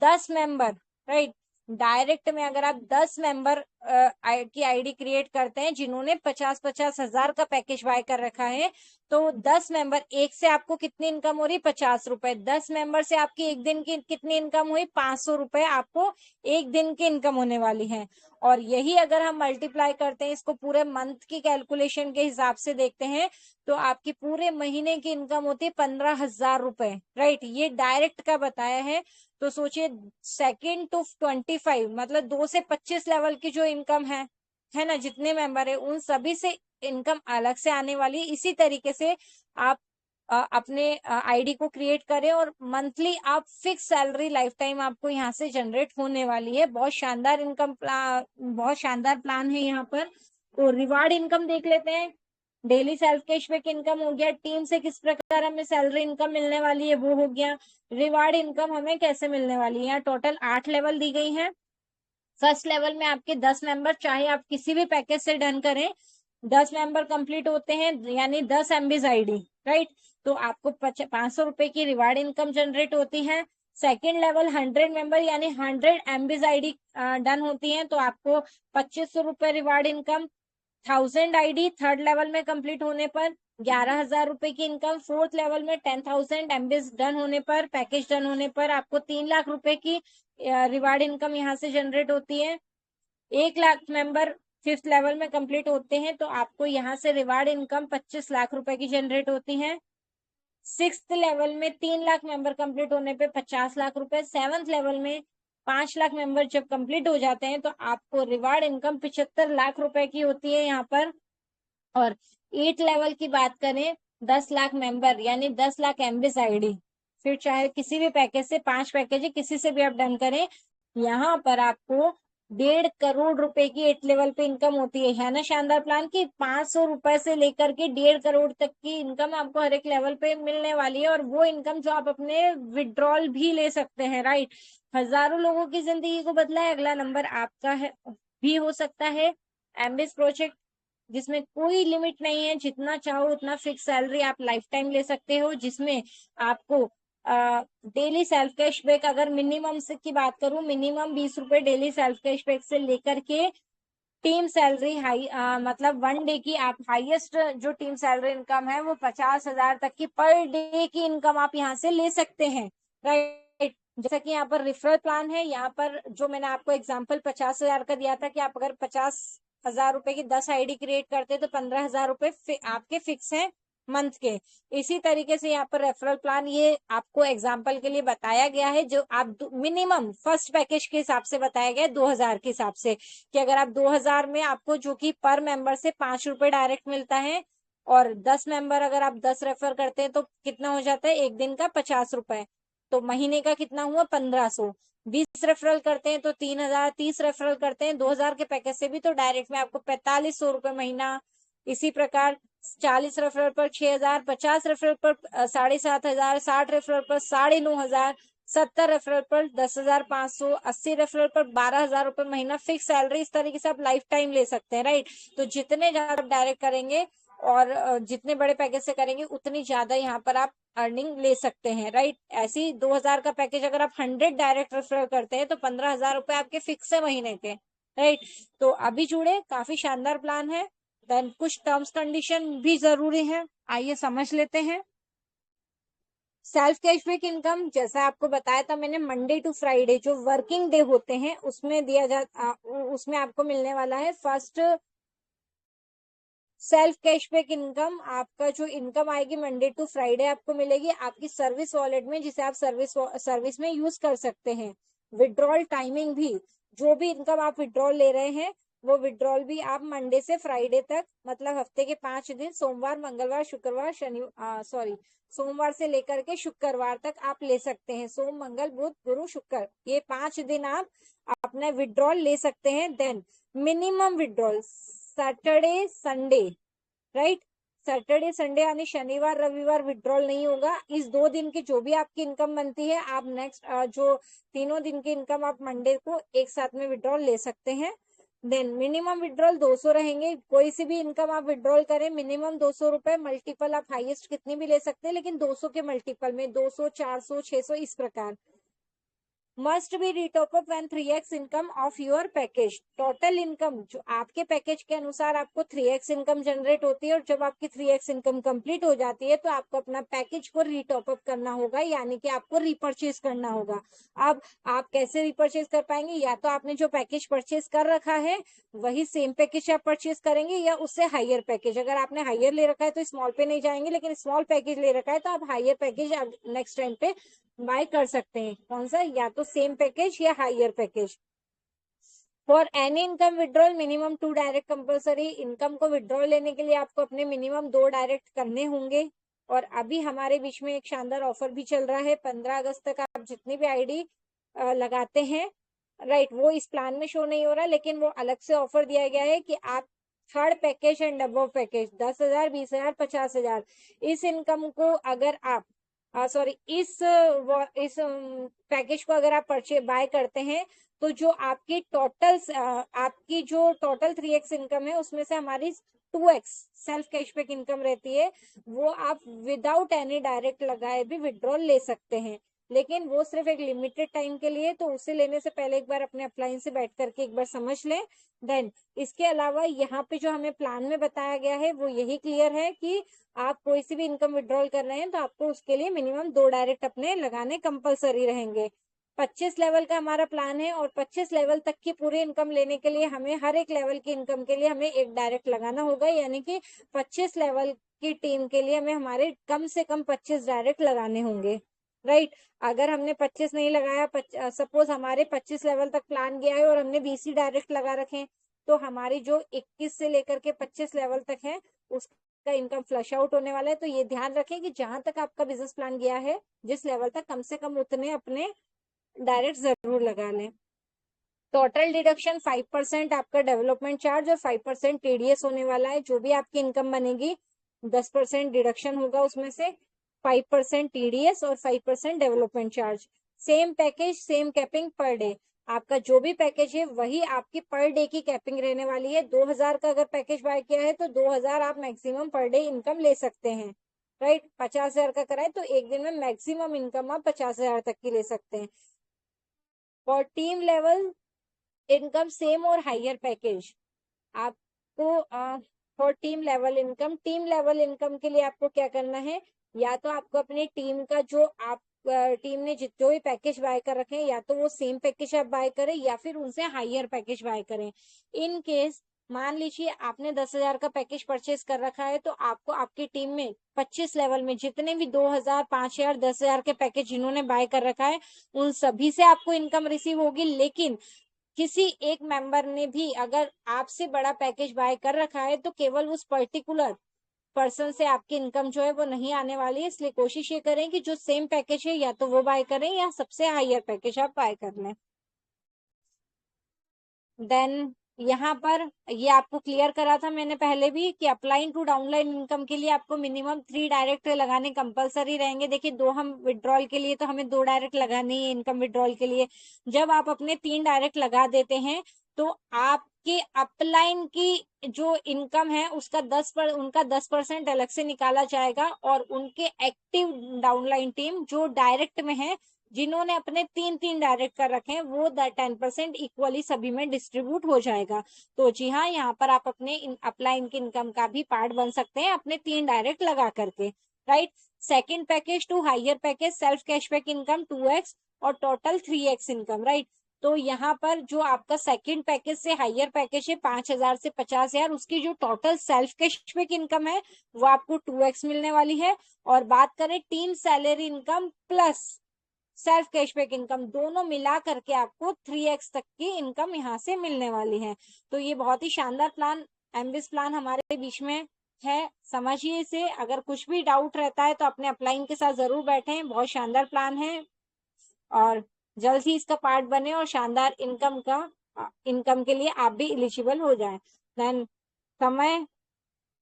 10 मेंबर, राइट, डायरेक्ट में अगर आप 10 मेंबर की आईडी क्रिएट करते हैं जिन्होंने 50-50 हजार का पैकेज बाय कर रखा है, तो 10 मेंबर एक से आपको कितनी इनकम हो रही, 50 रुपए। 10 मेंबर से आपकी एक दिन की कितनी इनकम हुई, 500 रुपए आपको एक दिन की इनकम होने वाली है। और यही अगर हम मल्टीप्लाई करते हैं, इसको पूरे मंथ की कैलकुलेशन के हिसाब से देखते हैं, तो आपकी पूरे महीने की इनकम होती है 15,000 रुपए, राइट। ये डायरेक्ट का बताया है। तो सोचिए सेकंड टू 25 मतलब 2 से 25 लेवल की जो इनकम है ना, जितने मेंबर है उन सभी से इनकम अलग से आने वाली। इसी तरीके से आप अपने आईडी को क्रिएट करें और मंथली आप फिक्स सैलरी लाइफ टाइम आपको यहाँ से जनरेट होने वाली है। बहुत शानदार इनकम प्लान, बहुत शानदार प्लान है यहाँ पर। तो रिवार्ड इनकम देख लेते हैं। डेली सेल्फ कैशबैक इनकम हो गया, टीम से किस प्रकार हमें सैलरी इनकम मिलने वाली है वो हो गया। रिवार्ड इनकम हमें कैसे मिलने वाली है, यहाँ टोटल 8 लेवल दी गई है। फर्स्ट लेवल में आपके 10 मेंबर, चाहे आप किसी भी पैकेज से डन करें, 10 मेंबर कंप्लीट होते हैं यानी 10 एमबीज आईडी, राइट। तो आपको 500 रुपए की रिवार्ड इनकम जनरेट होती है। सेकेंड लेवल 100 मेंबर यानी 100 एमबीज आईडी डन होती है, तो आपको 2500 रुपए reward income. 1000 ID third level में कंप्लीट होने पर 11,000 रुपए की इनकम, फोर्थ लेवल में 10,000 एमबीज डन होने पर, पैकेज डन होने पर आपको 3 लाख रुपए की रिवार्ड इनकम यहाँ से जनरेट होती है। 1 लाख मेंबर फिफ्थ लेवल में कंप्लीट होते हैं तो आपको यहाँ से रिवार्ड इनकम 25 लाख रुपए की जनरेट होती है। सिक्स्थ लेवल में 3 लाख मेंबर कंप्लीट होने पे 50 लाख रुपए, सेवंथ लेवल में 5 लाख मेंबर जब कंप्लीट हो जाते हैं तो आपको रिवार्ड इनकम 75 लाख रुपए की होती है यहाँ पर। और 8 लेवल की बात करें, 10 लाख मेंबर यानी 10 लाख एमबीस आईडी, फिर चाहे किसी भी पैकेज से, 5 पैकेज है किसी से भी आप डन करें, यहाँ पर आपको 1.5 करोड़ रुपए की 8 लेवल पे इनकम होती है ना शानदार प्लान की। 500 रुपए से लेकर के 1.5 करोड़ तक की इनकम आपको हर एक लेवल पे मिलने वाली है, और वो इनकम जो आप अपने विड्रॉल भी ले सकते हैं, राइट। हजारों लोगों की जिंदगी को बदला है, अगला नंबर आपका है भी हो सकता है। एमबीएस प्रोजेक्ट जिसमें कोई लिमिट नहीं है, जितना चाहो उतना फिक्स सैलरी आप लाइफ टाइम ले सकते हो, जिसमें आपको डेली सेल्फ कैशबैक, अगर मिनिमम से की बात करूं, मिनिमम 20 रुपए डेली सेल्फ कैशबैक से लेकर के टीम सैलरी हाई, मतलब 1 डे की आप हाईएस्ट जो टीम सैलरी इनकम है वो 50,000 तक की पर डे की इनकम आप यहाँ से ले सकते हैं, राइट। जैसा कि यहाँ पर रेफरल प्लान है, यहाँ पर जो मैंने आपको एग्जांपल 50,000 का दिया था कि आप अगर 50,000 रुपए की 10 आईडी क्रिएट करते तो 15,000 रुपए आपके फिक्स हैं मंथ के। इसी तरीके से यहाँ पर रेफरल प्लान ये आपको एग्जाम्पल के लिए बताया गया है, जो आप मिनिमम फर्स्ट पैकेज के हिसाब से बताया गया है 2,000 के हिसाब से, कि अगर आप 2,000 में आपको जो कि पर मेंबर से 5 रुपए डायरेक्ट मिलता है, और 10 मेंबर अगर आप 10 रेफर करते हैं तो कितना हो जाता है, एक दिन का 50 रुपए, तो महीने का कितना हुआ 1,500। 20 रेफरल करते हैं तो 3,000, 30 रेफरल करते हैं 2,000 के पैकेज से भी तो डायरेक्ट में आपको 4,500 रुपए महीना। इसी प्रकार 40 रेफरल पर 6,000, 50 रेफरल पर 7,500, 60 रेफरल पर 9,500, 70 रेफरल पर 10,500, 80 रेफरल पर 12,000 रुपए महीना फिक्स सैलरी। इस तरीके से आप लाइफ टाइम ले सकते हैं, राइट। तो जितने ज्यादा डायरेक्ट करेंगे और जितने बड़े पैकेज से करेंगे उतनी ज्यादा यहाँ पर आप अर्निंग ले सकते हैं, राइट। ऐसी 2,000 का पैकेज अगर आप 100 डायरेक्ट रेफर करते हैं तो 15,000 रुपए आपके फिक्स है महीने के, राइट। तो अभी जुड़े, काफी शानदार प्लान है। देन कुछ टर्म्स कंडीशन भी जरूरी है, आइए समझ लेते हैं। सेल्फ कैशबैक इनकम जैसा आपको बताया था मैंने, मंडे टू फ्राइडे जो वर्किंग डे होते हैं उसमें उसमें आपको मिलने वाला है फर्स्ट सेल्फ कैशबैक इनकम। आपका जो इनकम आएगी मंडे टू फ्राइडे आपको मिलेगी आपकी सर्विस वॉलेट में, जिसे आप सर्विस में यूज कर सकते हैं। विड्रॉल टाइमिंग भी, जो भी इनकम आप विड्रॉल ले रहे हैं वो विड्रॉल भी आप मंडे से फ्राइडे तक, मतलब हफ्ते के 5 दिन, सोमवार, मंगलवार, शुक्रवार, सोमवार से लेकर के शुक्रवार तक आप ले सकते हैं। सोम, मंगल, बुध, गुरु, शुक्र, ये 5 दिन आप अपना विड्रॉल ले सकते हैं। Then minimum withdrawal Saturday Sunday, right. Saturday Sunday यानी शनिवार रविवार विड्रॉल नहीं होगा। इस 2 दिन की जो भी आपकी इनकम बनती है आप नेक्स्ट जो तीनों दिन की इनकम आप मंडे को एक साथ में विड्रॉल ले सकते हैं। देन मिनिमम विड्रॉल 200 रहेंगे, कोई सी भी इनकम आप विड्रॉल करें मिनिमम 200 रुपए, मल्टीपल आप हाईएस्ट कितनी भी ले सकते हैं लेकिन 200 के मल्टीपल में 200, 400, 600 इस प्रकार। Must be retop up when 3x income of your package. Total income जो आपके पैकेज के अनुसार आपको 3x इनकम जनरेट होती है, और जब आपकी 3x इनकम कंप्लीट हो जाती है तो आपको अपना पैकेज को रीटॉप अप करना होगा, यानी कि आपको रिपर्चेज करना होगा। अब आप कैसे रिपर्चेज कर पाएंगे, या तो आपने जो पैकेज परचेज कर रखा है वही सेम पैकेज आप परचेज करेंगे, या उससे हायर पैकेज। अगर आपने हायर ले रखा है तो स्मॉल पे नहीं जाएंगे, लेकिन स्मॉल पैकेज ले रखा है तो आप हायर पैकेज नेक्स्ट टाइम पे बाय कर सकते हैं। कौन सा, या तो सेम पैकेज या higher package. For any income withdrawal minimum 2 direct compulsory. Income को विड्रॉल लेने के लिए आपको अपने मिनिमम 2 डायरेक्ट करने होंगे। और अभी हमारे बीच में एक शानदार ऑफर भी चल रहा है, 15 अगस्त तक आप जितनी भी आईडी लगाते हैं, राइट, वो इस प्लान में शो नहीं हो रहा, लेकिन वो अलग से ऑफर दिया गया है कि आप third package and above package 10,000, 20,000, 50,000 इस इनकम को अगर आप इस पैकेज को अगर आप बाय करते हैं तो जो आपकी टोटल 3x इनकम है उसमें से हमारी 2x सेल्फ कैशबैक इनकम रहती है, वो आप विदाउट एनी डायरेक्ट लगाए भी विड्रॉल ले सकते हैं। लेकिन वो सिर्फ एक लिमिटेड टाइम के लिए, तो उसे लेने से पहले एक बार अपने अपलाइन से बैठ करके एक बार समझ लें। देन इसके अलावा यहाँ पे जो हमें प्लान में बताया गया है वो यही क्लियर है कि आप कोई सी भी इनकम विड्रॉल कर रहे हैं तो आपको उसके लिए मिनिमम 2 डायरेक्ट अपने लगाने कंपलसरी रहेंगे। 25 लेवल का हमारा प्लान है और 25 लेवल तक की पूरी इनकम लेने के लिए हमें हर एक लेवल की इनकम के लिए हमें एक डायरेक्ट लगाना होगा, यानी कि 25 लेवल की टीम के लिए हमें हमारे कम से कम 25 डायरेक्ट लगाने होंगे, राइट। अगर हमने 25 नहीं लगाया, सपोज हमारे 25 लेवल तक प्लान गया है और हमने 20 ही डायरेक्ट लगा रखे, तो हमारी जो 21 से लेकर के 25 लेवल तक है उसका इनकम फ्लश आउट होने वाला है। तो ये ध्यान रखें कि जहां तक आपका बिजनेस प्लान गया है जिस लेवल तक, कम से कम उतने अपने डायरेक्ट जरूर लगा लें। टोटल डिडक्शन 5% आपका डेवलपमेंट चार्ज और 5% टीडीएस होने वाला है। जो भी आपकी इनकम बनेगी 10% डिडक्शन होगा उसमें से, 5% टीडीएस और 5% development charge. Same package same capping per day. आपका जो भी पैकेज है वही आपकी पर डे की कैपिंग रहने वाली है। 2000 का अगर पैकेज बाय किया है तो 2000 आप मैक्सिमम पर डे इनकम ले सकते हैं, राइट। 50,000 का कराए तो एक दिन में मैक्सिमम इनकम आप 50,000 तक की ले सकते हैं। और टीम लेवल इनकम सेम और हायर पैकेज आपको फॉर टीम लेवल इनकम के लिए आपको क्या करना है, या तो आपको अपनी टीम का जो आप टीम ने जो भी पैकेज बाय कर रखे हैं या तो वो सेम पैकेज आप बाय करें या फिर उनसे हायर पैकेज बाय करें। इन केस मान लीजिए आपने 10,000 का पैकेज परचेज कर रखा है तो आपको आपकी टीम में 25 लेवल में जितने भी 2,000, 5,000, 10,000 के पैकेज जिन्होंने बाय कर रखा है उन सभी से आपको इनकम रिसीव होगी। लेकिन किसी एक मेंबर ने भी अगर आपसे बड़ा पैकेज बाय कर रखा है तो केवल उस पर्टिकुलर पर्सन से आपकी इनकम जो है वो नहीं आने वाली है। इसलिए कोशिश ये करें कि जो सेम पैकेज है या तो वो बाय करें या सबसे हायर पैकेज आप बाय कर लें। देन यहाँ पर ये आपको क्लियर करा था मैंने पहले भी कि अपलाइन टू डाउनलाइन इनकम के लिए आपको मिनिमम 3 डायरेक्ट लगाने कंपलसरी रहेंगे। देखिए दो हम विड्रॉल के लिए तो हमें 2 डायरेक्ट लगाने ही इनकम विड्रॉल के लिए। जब आप अपने 3 डायरेक्ट लगा देते हैं तो आपके अपलाइन की जो इनकम है उसका उनका 10% अलग से निकाला जाएगा और उनके एक्टिव डाउनलाइन टीम जो डायरेक्ट में है जिन्होंने अपने 3-3 डायरेक्ट कर रखे हैं वो 10% इक्वली सभी में डिस्ट्रीब्यूट हो जाएगा। तो जी हाँ, यहाँ पर आप अपने अपलाइन की इनकम का भी पार्ट बन सकते हैं अपने 3 डायरेक्ट लगा करके, right. Second package to higher package self cashback income 2x और टोटल 3x इनकम, राइट। तो यहाँ पर जो आपका सेकंड पैकेज से हायर पैकेज है 5,000 से 50,000, उसकी जो टोटल सेल्फ कैशबैक इनकम है वो आपको 2x मिलने वाली है। और बात करें team salary income plus self cashback income दोनों मिला करके आपको 3x तक की इनकम यहाँ से मिलने वाली है। तो ये बहुत ही शानदार प्लान, एमबिस प्लान हमारे बीच में है। समझिए इसे, अगर कुछ भी डाउट रहता है तो अपने अपलाइन के साथ जरूर बैठें। बहुत शानदार प्लान है और जल्द ही इसका पार्ट बने और शानदार इनकम के लिए आप भी एलिजिबल हो जाए। देन समय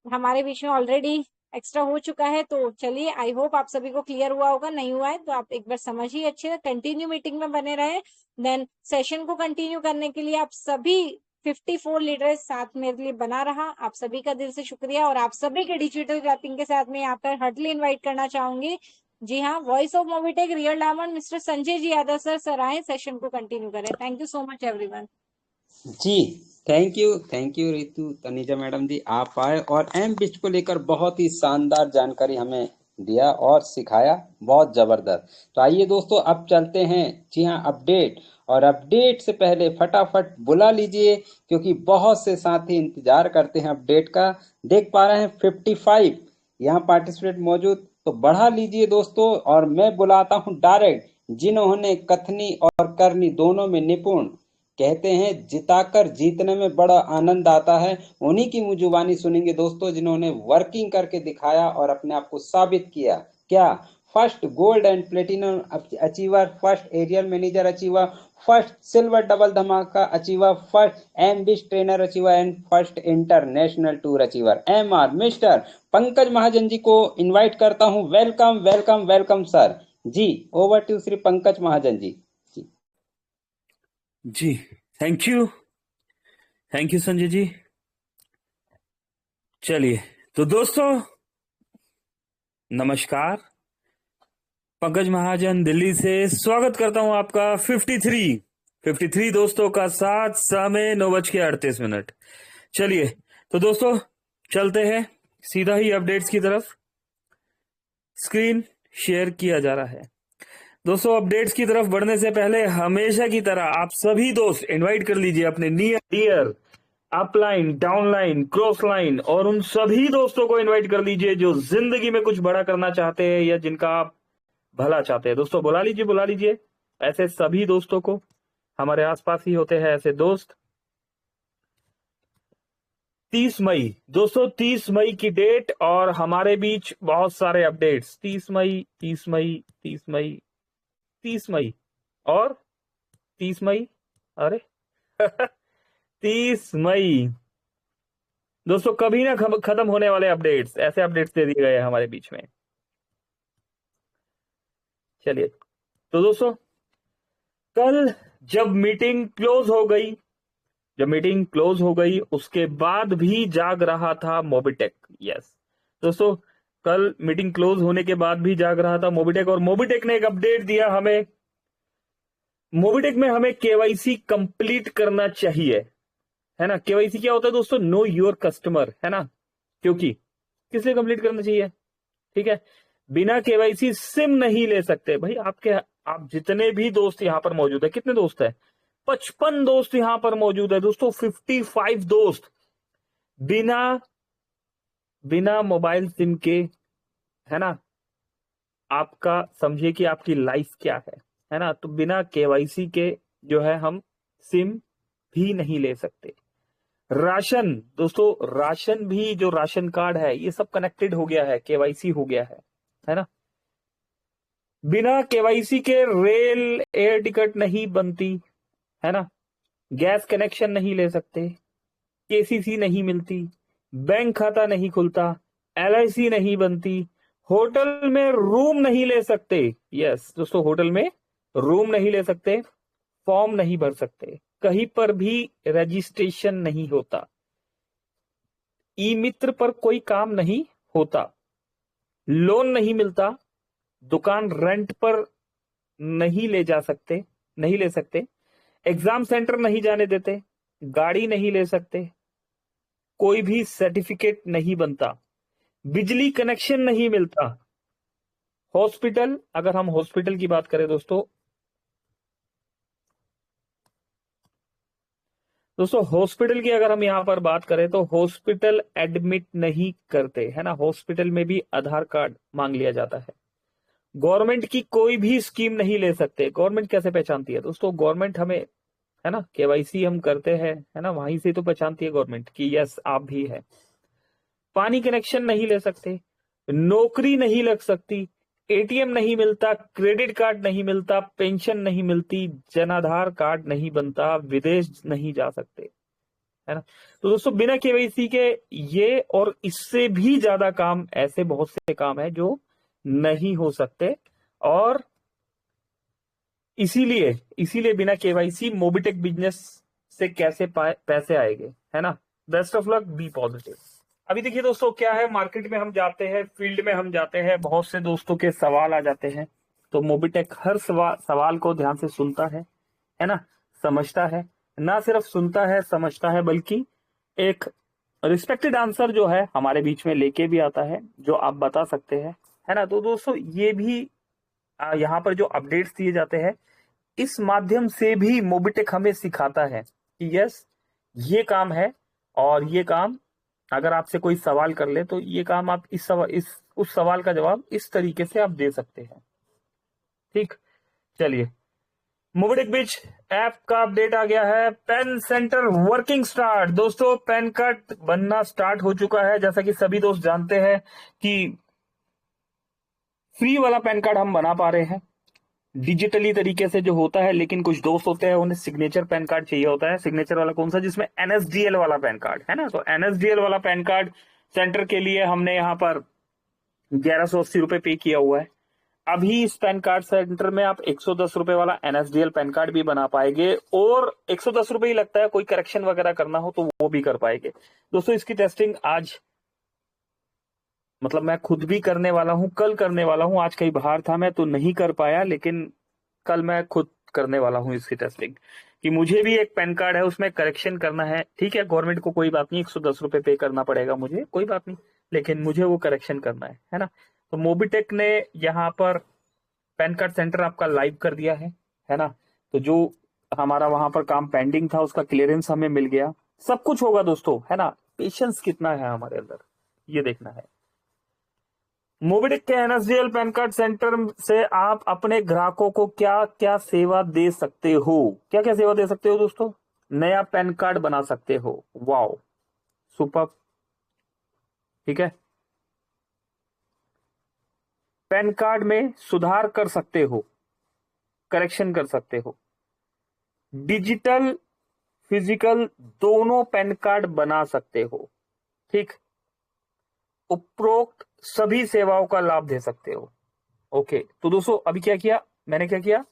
हमारे बीच में ऑलरेडी एक्स्ट्रा हो चुका है, तो चलिए आई होप आप सभी को क्लियर हुआ होगा। नहीं हुआ है तो आप एक बार समझिए अच्छे से, कंटिन्यू मीटिंग में बने रहे। देन सेशन को कंटिन्यू करने के लिए आप सभी 54 लीडर्स साथ मेरे लिए बना रहा, आप सभी का दिल से शुक्रिया। और आप सभी के डिजिटल क्लैपिंग के साथ में यहाँ पर हार्टली इन्वाइट करना चाहूंगी। जी हाँ, voice of Mobitech real diamond mister Sanjay ji Yadav sir आए सेशन को कंटिन्यू करें। Thank you so much everyone. जी thank you Ritu Taneja madam ji, आप आए और एम बिस्ट को लेकर बहुत ही शानदार जानकारी हमें दिया और सिखाया, बहुत जबरदस्त। तो आइए दोस्तों अब चलते हैं, जी हाँ, अपडेट। और अपडेट से पहले फटाफट बुला लीजिए क्योंकि बहुत से साथी इंतजार करते हैं अपडेट का। देख पा रहे हैं 55 यहाँ पार्टिसिपेट मौजूद, तो बढ़ा लीजिए दोस्तों। और मैं बुलाता हूँ डायरेक्ट जिन्होंने कथनी और करनी दोनों में निपुण, कहते हैं जिताकर जीतने में बड़ा आनंद आता है। उन्हीं की मुंह जुबानी सुनेंगे दोस्तों जिन्होंने वर्किंग करके दिखाया और अपने आप को साबित किया। क्या? First gold and platinum achiever, first area manager achiever, first silver double dhamaka achiever, first एम्बिश trainer achiever and first international tour achiever MR mister Pankaj Mahajan ji को इनवाइट करता हूं। Welcome welcome welcome sir. जी ओवर टू श्री पंकज महाजन जी। जी थैंक यू संजय जी। चलिए तो दोस्तों नमस्कार। पंकज महाजन दिल्ली से स्वागत करता हूं आपका 53 दोस्तों का साथ समय 9:38। चलिए तो दोस्तों चलते हैं सीधा ही अपडेट्स की तरफ। स्क्रीन शेयर किया जा रहा है। दोस्तों अपडेट्स की तरफ बढ़ने से पहले हमेशा की तरह आप सभी दोस्त इनवाइट कर लीजिए अपने near dear upline, downline, cross line और उन सभी दोस्तों को इनवाइट कर लीजिए जो जिंदगी में कुछ बड़ा करना चाहते हैं या जिनका आप भला चाहते हैं। दोस्तों बुला लीजिए ऐसे सभी दोस्तों को। हमारे आसपास ही होते हैं ऐसे दोस्त। 30 मई दोस्तों, 30 मई की डेट और हमारे बीच बहुत सारे अपडेट्स। 30 मई 30 मई 30 मई 30 मई और 30 मई, अरे 30 मई दोस्तों, कभी ना खत्म होने वाले अपडेट्स, ऐसे अपडेट्स दे दिए गए हैं हमारे बीच में। चलिए तो दोस्तों कल जब मीटिंग क्लोज हो गई उसके बाद भी जाग रहा था मोबिटेक। यस दोस्तों, कल मीटिंग क्लोज होने के बाद भी जाग रहा था मोबिटेक और मोबिटेक ने एक अपडेट दिया हमें। मोबिटेक में हमें केवाईसी कंप्लीट करना चाहिए, है ना। केवाईसी क्या होता है दोस्तों? नो योर कस्टमर, है ना। क्योंकि किस लिए कंप्लीट करना चाहिए? ठीक है, बिना केवाईसी सिम नहीं ले सकते भाई। आप जितने भी दोस्त यहां पर मौजूद है, कितने दोस्त है? 55 दोस्त यहां पर मौजूद है दोस्तों। 55 दोस्त बिना मोबाइल सिम के, है ना। आपका समझिए कि आपकी लाइफ क्या है ना। तो बिना केवाईसी के जो है हम सिम भी नहीं ले सकते। राशन दोस्तों, राशन भी, जो राशन कार्ड है ये सब कनेक्टेड हो गया है, केवाईसी हो गया है ना। बिना केवाईसी के रेल एयर टिकट नहीं बनती, है ना। गैस कनेक्शन नहीं ले सकते, केसीसी नहीं मिलती, बैंक खाता नहीं खुलता, एलआईसी नहीं बनती, होटल में रूम नहीं ले सकते। यस दोस्तों, होटल में रूम नहीं ले सकते, फॉर्म नहीं भर सकते, कहीं पर भी रजिस्ट्रेशन नहीं होता, ई मित्र पर कोई काम नहीं होता, लोन नहीं मिलता, दुकान रेंट पर नहीं ले सकते, एग्जाम सेंटर नहीं जाने देते, गाड़ी नहीं ले सकते, कोई भी सर्टिफिकेट नहीं बनता, बिजली कनेक्शन नहीं मिलता। हॉस्पिटल, अगर हम हॉस्पिटल की बात करें दोस्तों हॉस्पिटल की अगर हम यहां पर बात करें तो हॉस्पिटल एडमिट नहीं करते, है ना। हॉस्पिटल में भी आधार कार्ड मांग लिया जाता है। गवर्नमेंट की कोई भी स्कीम नहीं ले सकते। गवर्नमेंट कैसे पहचानती है दोस्तों? गवर्नमेंट हमें, है ना, केवाईसी हम करते हैं, है ना, वहीं से तो पहचानती है गवर्नमेंट कि यस आप भी है। पानी कनेक्शन नहीं ले सकते, नौकरी नहीं लग सकती, एटीएम नहीं मिलता, क्रेडिट कार्ड नहीं मिलता, पेंशन नहीं मिलती, जनाधार कार्ड नहीं बनता, विदेश नहीं जा सकते, है ना। तो दोस्तों बिना केवाईसी के ये और इससे भी ज्यादा काम, ऐसे बहुत से काम है जो नहीं हो सकते। और इसीलिए बिना केवाईसी मोबिटेक बिजनेस से कैसे पैसे आएंगे, है ना। Best of luck, be positive. अभी देखिए दोस्तों क्या है, मार्केट में हम जाते हैं, फील्ड में हम जाते हैं, बहुत से दोस्तों के सवाल आ जाते हैं। तो मोबिटेक हर सवाल को ध्यान से सुनता है ना, समझता है। ना सिर्फ सुनता है, समझता है, बल्कि एक रिस्पेक्टेड आंसर जो है हमारे बीच में लेके भी आता है, जो आप बता सकते हैं, है ना। तो दोस्तों ये भी यहाँ पर जो अपडेट्स दिए जाते हैं, इस माध्यम से भी मोबिटेक हमें सिखाता है कि यस ये काम है, और ये काम अगर आपसे कोई सवाल कर ले तो ये काम आप उस सवाल का जवाब इस तरीके से आप दे सकते हैं। ठीक, चलिए मोबिटेक बिच ऐप का अपडेट आ गया है। PAN centre working start. दोस्तों पेन कार्ड बनना स्टार्ट हो चुका है। जैसा कि सभी दोस्त जानते हैं कि फ्री वाला पेन कार्ड हम बना पा रहे हैं डिजिटली तरीके से जो होता है, लेकिन कुछ दोस्त होते हैं उन्हें सिग्नेचर पेन कार्ड चाहिए होता है। सिग्नेचर वाला कौन सा? जिसमें एनएसडीएल वाला पेन कार्ड, है ना। तो एनएसडीएल वाला पेन कार्ड सेंटर के लिए हमने यहाँ पर 1180 रुपए पे किया हुआ है। अभी इस पेन कार्ड सेंटर में आप 110 रुपए वाला एनएसडीएल पेन कार्ड भी बना पाएंगे, और 110 रुपए ही लगता है, कोई करेक्शन वगैरह करना हो तो वो भी कर पाएंगे। दोस्तों इसकी टेस्टिंग आज मतलब मैं खुद भी करने वाला हूँ, कल करने वाला हूँ। आज कहीं बाहर था मैं तो नहीं कर पाया, लेकिन कल मैं खुद करने वाला हूँ इसकी टेस्टिंग। कि मुझे भी एक पैन कार्ड है, उसमें करेक्शन करना है। ठीक है, गवर्नमेंट को कोई बात नहीं, 110 रुपए पे करना पड़ेगा मुझे, कोई बात नहीं, लेकिन मुझे वो करेक्शन करना है ना। तो मोबिटेक ने यहाँ पर पैन कार्ड सेंटर आपका लाइव कर दिया है ना। तो जो हमारा वहां पर काम पेंडिंग था उसका क्लियरेंस हमें मिल गया। सब कुछ होगा दोस्तों, है ना। पेशेंस कितना है हमारे अंदर, ये देखना है। मोबिडिक के एनएसडीएल पैन कार्ड सेंटर से आप अपने ग्राहकों को क्या क्या सेवा दे सकते हो? क्या क्या सेवा दे सकते हो दोस्तों? नया पैन कार्ड बना सकते हो, वाओ, सुपर। ठीक है, पैन कार्ड में सुधार कर सकते हो, करेक्शन कर सकते हो। डिजिटल फिजिकल दोनों पैन कार्ड बना सकते हो। ठीक, उपरोक्त सभी सेवाओं का लाभ दे सकते हो। ओके, तो दोस्तों अभी क्या किया मैंने, क्या किया,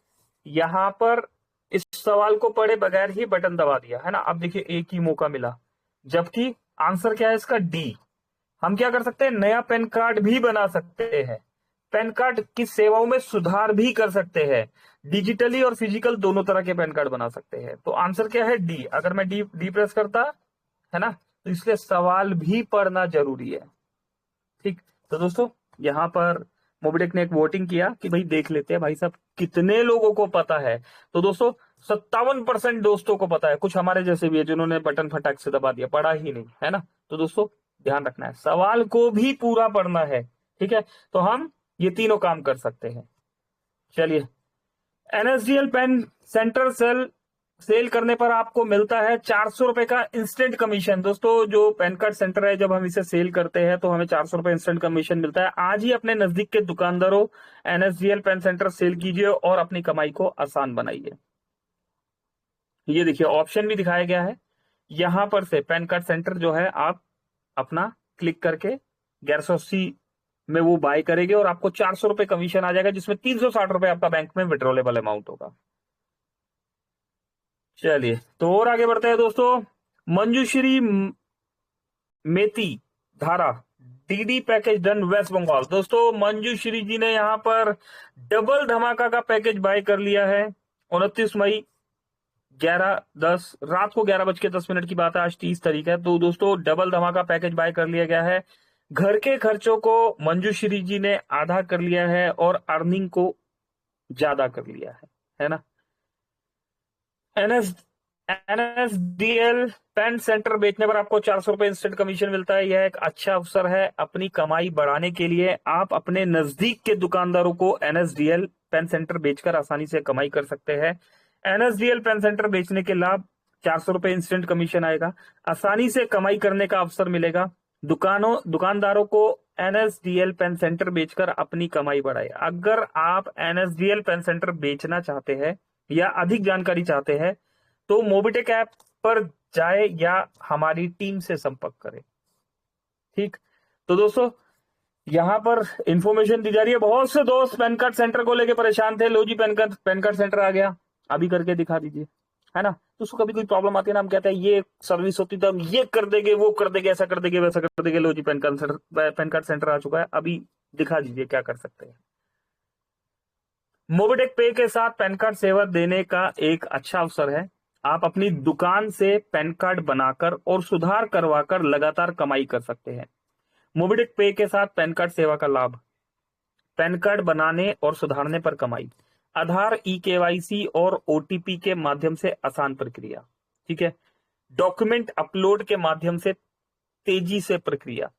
यहां पर इस सवाल को पढ़े बगैर ही बटन दबा दिया, है ना। अब देखिए एक ही मौका मिला, जबकि आंसर क्या है इसका, डी। हम क्या कर सकते हैं, नया पैन कार्ड भी बना सकते हैं, पैन कार्ड की सेवाओं में सुधार भी कर सकते हैं, डिजिटली और फिजिकल दोनों तरह के पैन कार्ड बना सकते हैं। तो आंसर क्या है, डी। अगर मैं डी डी प्रेस करता, है ना, तो इसलिए सवाल भी पढ़ना जरूरी है। ठीक, तो दोस्तों यहां पर मोबिटेक ने एक वोटिंग किया कि भाई देख लेते हैं भाई साहब कितने लोगों को पता है। तो दोस्तों 57% दोस्तों को पता है। कुछ हमारे जैसे भी है जिन्होंने बटन फटाक से दबा दिया, पढ़ा ही नहीं, है ना। तो दोस्तों ध्यान रखना है, सवाल को भी पूरा पढ़ना है। ठीक है, तो हम ये तीनों काम कर सकते हैं। चलिए, एनएसडीएल पेन सेंटर सेल करने पर आपको मिलता है 400 रुपए का इंस्टेंट कमीशन। दोस्तों जो पैन कार्ड सेंटर है, जब हम इसे सेल करते हैं तो हमें 400 रुपए इंस्टेंट कमीशन मिलता है। आज ही अपने नजदीक के दुकानदारों एनएसडीएल पेन सेंटर सेल कीजिए और अपनी कमाई को आसान बनाइए। ये देखिए ऑप्शन भी दिखाया गया है, यहां पर से पैन कार्ड सेंटर जो है आप अपना क्लिक करके 1180 में वो बाय करेंगे और आपको 400 रुपए कमीशन आ जाएगा, जिसमें 360 रुपए आपका बैंक में विड्रॉलेबल अमाउंट होगा। चलिए, तो और आगे बढ़ते हैं दोस्तों। मंजूश्री मेती धारा DD package done West Bengal. दोस्तों मंजूश्री जी ने यहां पर डबल धमाका का पैकेज बाय कर लिया है। 29 मई 11:10 रात को 11:10 की बात है, आज 30 तारीख है। तो दोस्तों डबल धमाका पैकेज बाय कर लिया गया है। घर के खर्चों को मंजूश्री जी ने आधा कर लिया है और अर्निंग को ज्यादा कर लिया है ना। एनएसडीएल पेन सेंटर बेचने पर आपको 400 रुपए इंस्टेंट कमीशन मिलता है। यह एक अच्छा अवसर है अपनी कमाई बढ़ाने के लिए। आप अपने नजदीक के दुकानदारों को एनएसडीएल पेन सेंटर बेचकर आसानी से कमाई कर सकते हैं। एनएसडीएल पेन सेंटर बेचने के लाभ, 400 रुपए इंस्टेंट कमीशन आएगा, आसानी से कमाई करने का अवसर मिलेगा। दुकानदारों को एनएसडीएल पेन सेंटर बेचकर अपनी कमाई बढ़ाए। अगर आप एनएसडीएल पेन सेंटर बेचना चाहते हैं या अधिक जानकारी चाहते हैं तो मोबिटेक ऐप पर जाए या हमारी टीम से संपर्क करें। ठीक, तो दोस्तों यहां पर इंफॉर्मेशन दी जा रही है। बहुत से दोस्त पैन कार्ड सेंटर को लेकर परेशान थे, लो जी पैन कार्ड सेंटर आ गया, अभी करके दिखा दीजिए, है ना। तो उसको कभी कोई प्रॉब्लम आती है ना, हम कहते हैं ये सर्विस होती तो हम ये कर देंगे, वो कर देंगे, ऐसा कर देंगे, वैसा कर देंगे। लो जी पैन कार्ड सेंटर आ चुका है, अभी दिखा दीजिए क्या कर सकते हैं। मोबिटेक पे के साथ पैन कार्ड सेवा देने का एक अच्छा अवसर है। आप अपनी दुकान से पैन कार्ड बनाकर और सुधार करवाकर लगातार कमाई कर सकते हैं। मोबिटेक पे के साथ पैन कार्ड सेवा का लाभ, पैन कार्ड बनाने और सुधारने पर कमाई, आधार, ई-केवाईसी और ओटीपी के माध्यम से आसान प्रक्रिया। ठीक है, डॉक्यूमेंट अपलोड के माध्यम से तेजी से प्रक्रिया।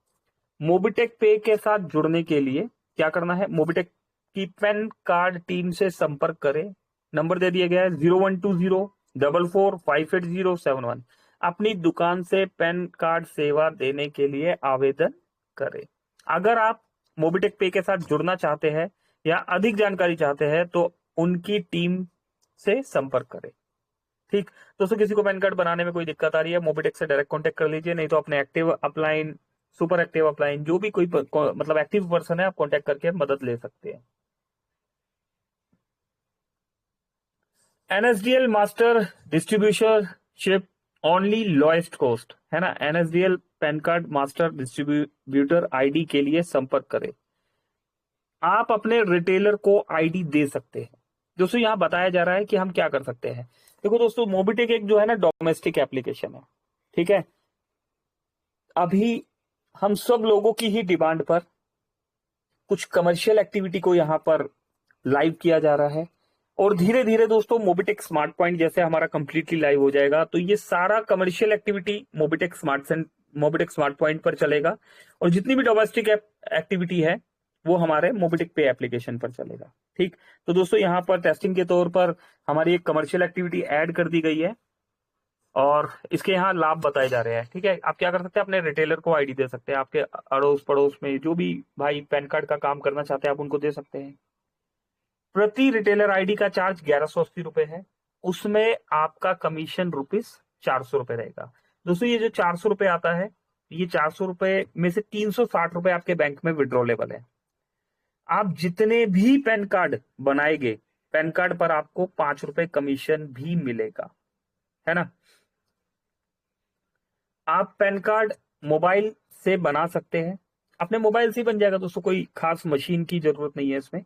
मोबिटेक पे के साथ जुड़ने के लिए क्या करना है, मोबिटेक की पैन कार्ड टीम से संपर्क करें। नंबर दे दिया गया है 0120445807 अपनी दुकान से पैन कार्ड सेवा देने के लिए आवेदन करें। अगर आप मोबिटेक पे के साथ जुड़ना चाहते हैं या अधिक जानकारी चाहते हैं तो उनकी टीम से संपर्क करें। ठीक, दोस्तों किसी को पैन कार्ड बनाने में कोई दिक्कत आ रही है, मोबिटेक से डायरेक्ट कॉन्टेक्ट कर लीजिए, नहीं तो अपने active upline, super active upline, जो भी कोई मतलब एक्टिव पर्सन है, आप कॉन्टेक्ट करके मदद ले सकते हैं। NSDL master distributorship only lowest cost, है ना। NSDL pan card master distributor ID के लिए संपर्क करें। आप अपने रिटेलर को आईडी दे सकते हैं। दोस्तों यहाँ बताया जा रहा है कि हम क्या कर सकते हैं। देखो दोस्तों, मोबिटेक एक जो है ना डोमेस्टिक एप्लीकेशन है, ठीक है। अभी हम सब लोगों की ही डिमांड पर कुछ कमर्शियल एक्टिविटी को यहाँ पर लाइव किया जा रहा है, और धीरे धीरे दोस्तों मोबिटेक स्मार्ट पॉइंट जैसे हमारा कंप्लीटली लाइव हो जाएगा तो ये सारा commercial activity Mobitech smart point पर चलेगा, और जितनी भी डोमेस्टिक एक्टिविटी है वो हमारे मोबिटेक पे एप्लीकेशन पर चलेगा, ठीक। तो दोस्तों यहाँ पर टेस्टिंग के तौर पर हमारी एक कमर्शियल एक्टिविटी ऐड कर दी गई है, और इसके यहाँ लाभ बताए जा रहे हैं, ठीक है। आप क्या कर सकते हैं, अपने रिटेलर को आईडी दे सकते हैं। आपके अड़ोस पड़ोस में जो भी भाई पैन कार्ड का काम करना चाहते हैं आप उनको दे सकते हैं। प्रति रिटेलर आईडी का चार्ज 1180 रुपए है, उसमें आपका कमीशन ₹400 रहेगा। दोस्तों ये जो 400 रुपए आता है, ये 400 रुपए में से 360 रुपए आपके बैंक में विड्रॉलेबल है। आप जितने भी पैन कार्ड बनाएंगे, पैन कार्ड पर आपको 5 रुपए कमीशन भी मिलेगा, है ना। आप पैन कार्ड मोबाइल से बना सकते हैं, अपने मोबाइल से ही बन जाएगा दोस्तों, कोई खास मशीन की जरूरत नहीं है इसमें।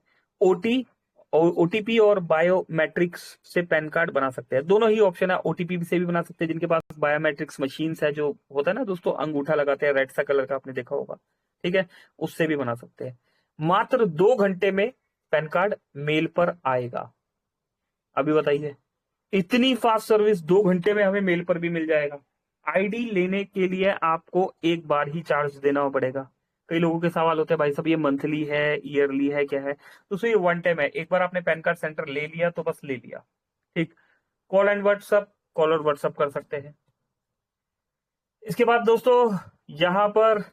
ओटीपी और बायोमेट्रिक्स से पैन कार्ड बना सकते हैं, दोनों ही ऑप्शन है। ओटीपी से भी बना सकते हैं, जिनके पास बायोमेट्रिक्स मशीन्स है, जो होता है ना दोस्तों अंगूठा लगाते हैं रेड सा कलर का, आपने देखा होगा, ठीक है, उससे भी बना सकते हैं। मात्र 2 घंटे में पैन कार्ड मेल पर आएगा। अभी बताइए, इतनी फास्ट सर्विस 2 घंटे में हमें मेल पर भी मिल जाएगा। आईडी लेने के लिए आपको एक बार ही चार्ज देना पड़ेगा। कई लोगों के सवाल होते हैं, भाई साहब ये मंथली है, ईयरली है, क्या है। तो ये 1 टाइम है, एक बार आपने पैन कार्ड सेंटर ले लिया तो बस ले लिया, ठीक। कॉल और व्हाट्सएप कर सकते हैं। इसके बाद दोस्तों यहां पर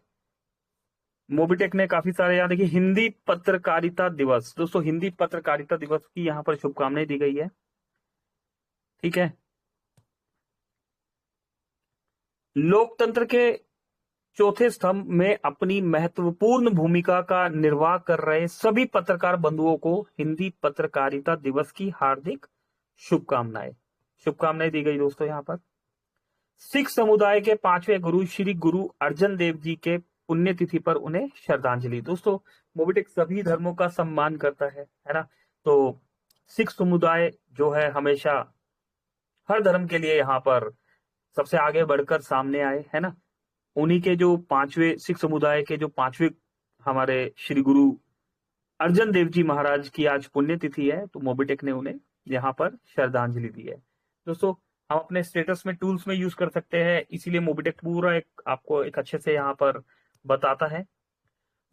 मोबिटेक ने काफी सारे, यहाँ देखिए, हिंदी पत्रकारिता दिवस, दोस्तों हिंदी पत्रकारिता दिवस की यहाँ पर शुभकामनाएं दी गई है, ठीक है। लोकतंत्र के चौथे स्तंभ में अपनी महत्वपूर्ण भूमिका का निर्वाह कर रहे सभी पत्रकार बंधुओं को हिंदी पत्रकारिता दिवस की हार्दिक शुभकामनाएं दी गई दोस्तों। यहाँ पर सिख समुदाय के 5वें गुरु श्री गुरु अर्जन देव जी के पुण्यतिथि पर उन्हें श्रद्धांजलि। दोस्तों मोबिटेक सभी धर्मों का सम्मान करता है ना। तो सिख समुदाय जो है हमेशा हर धर्म के लिए यहाँ पर सबसे आगे बढ़कर सामने आए, है ना। उन्हीं के जो 5वें सिख समुदाय के जो 5वें हमारे श्री गुरु अर्जन देव जी महाराज की आज पुण्यतिथि है, तो मोबिटेक ने उन्हें यहाँ पर श्रद्धांजलि दी है। दोस्तों हम अपने स्टेटस में टूल्स में यूज कर सकते हैं, इसीलिए मोबिटेक पूरा आपको एक अच्छे से यहाँ पर बताता है।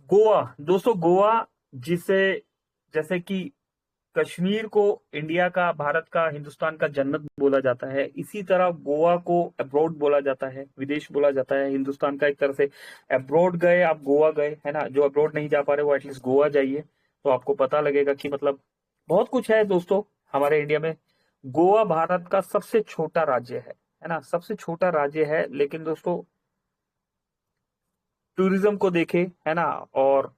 गोवा, दोस्तों गोवा जैसे कि कश्मीर को इंडिया का, भारत का, हिंदुस्तान का जन्नत बोला जाता है, इसी तरह गोवा को अब्रॉड बोला जाता है, विदेश बोला जाता है। हिंदुस्तान का एक तरह से अब्रॉड गए, आप गोवा गए, है ना। जो अब्रॉड नहीं जा पा रहे वो एटलीस्ट गोवा जाइए, तो आपको पता लगेगा कि मतलब बहुत कुछ है दोस्तों हमारे इंडिया में। गोवा भारत का सबसे छोटा राज्य है ना, सबसे छोटा राज्य है, लेकिन दोस्तों टूरिज्म को देखे, है ना, और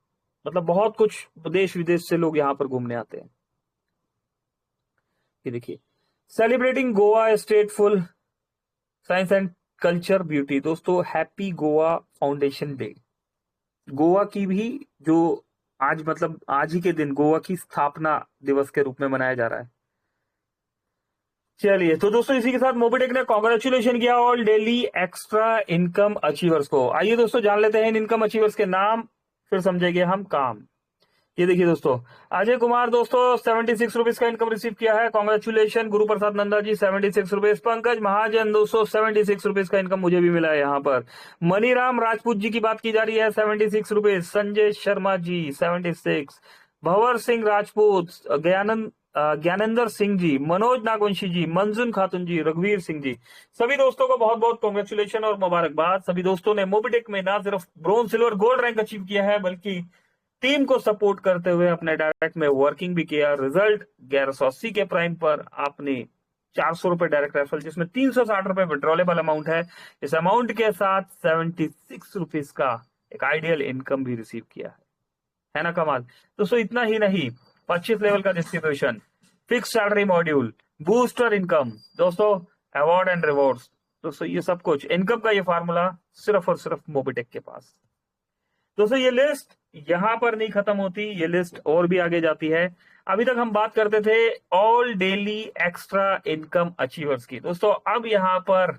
मतलब बहुत कुछ देश विदेश से लोग यहाँ पर घूमने आते हैं। ये देखिए, celebrating Goa state full science and culture beauty. दोस्तों happy Goa foundation day, Goa की भी जो आज ही के दिन गोवा की स्थापना दिवस के रूप में मनाया जा रहा है। चलिए, तो दोस्तों इसी के साथ मोबिटेक ने कॉन्ग्रेचुलेशन किया all daily extra income achievers को। आइए दोस्तों जान लेते हैं इन इनकम अचीवर्स के नाम, फिर समझेंगे हम काम। ये देखिए दोस्तों, अजय कुमार दोस्तों 76 रुपीज का इनकम रिसीव किया है, कॉन्ग्रेचुलेशन। गुरु प्रसाद नंदा जी 76 रुपीज। पंकज महाजन दोस्तों 76 रुपीज का इनकम मुझे भी मिला है यहाँ पर। मनीराम राजपूत जी की बात की जा रही है, 76 रुपीज। संजय शर्मा जी 76। भंवर सिंह राजपूत, ज्ञानेंद्र सिंह जी, मनोज नागवंशी जी, मंजुन खातून जी, रघुवीर सिंह जी, सभी दोस्तों को बहुत बहुत कॉन्ग्रेचुलेशन और मुबारकबाद। सभी दोस्तों ने मोबिटेक में ना सिर्फ bronze, silver, gold rank achieve किया है, बल्कि टीम को सपोर्ट करते हुए अपने डायरेक्ट में वर्किंग भी किया। रिजल्ट 1180 के प्राइम पर आपने 400 रुपए डायरेक्ट रेफरल, जिसमें 360 रुपए विड्रॉलेबल अमाउंट है। इस अमाउंट के साथ 76 रुपीज का एक आइडियल इनकम भी रिसीव किया है ना कमाल। दोस्तों इतना ही नहीं, 25 लेवल का distribution, fix salary module, booster income, दोस्तों अवार्ड एंड रिवॉर्ड्स, दोस्तों ये सब कुछ इनकम का ये फार्मूला सिर्फ और सिर्फ मोबिटेक के पास। दोस्तों ये लिस्ट यहां पर नहीं खत्म होती, ये लिस्ट और भी आगे जाती है। अभी तक हम बात करते थे all daily extra income achievers की। दोस्तों अब यहां पर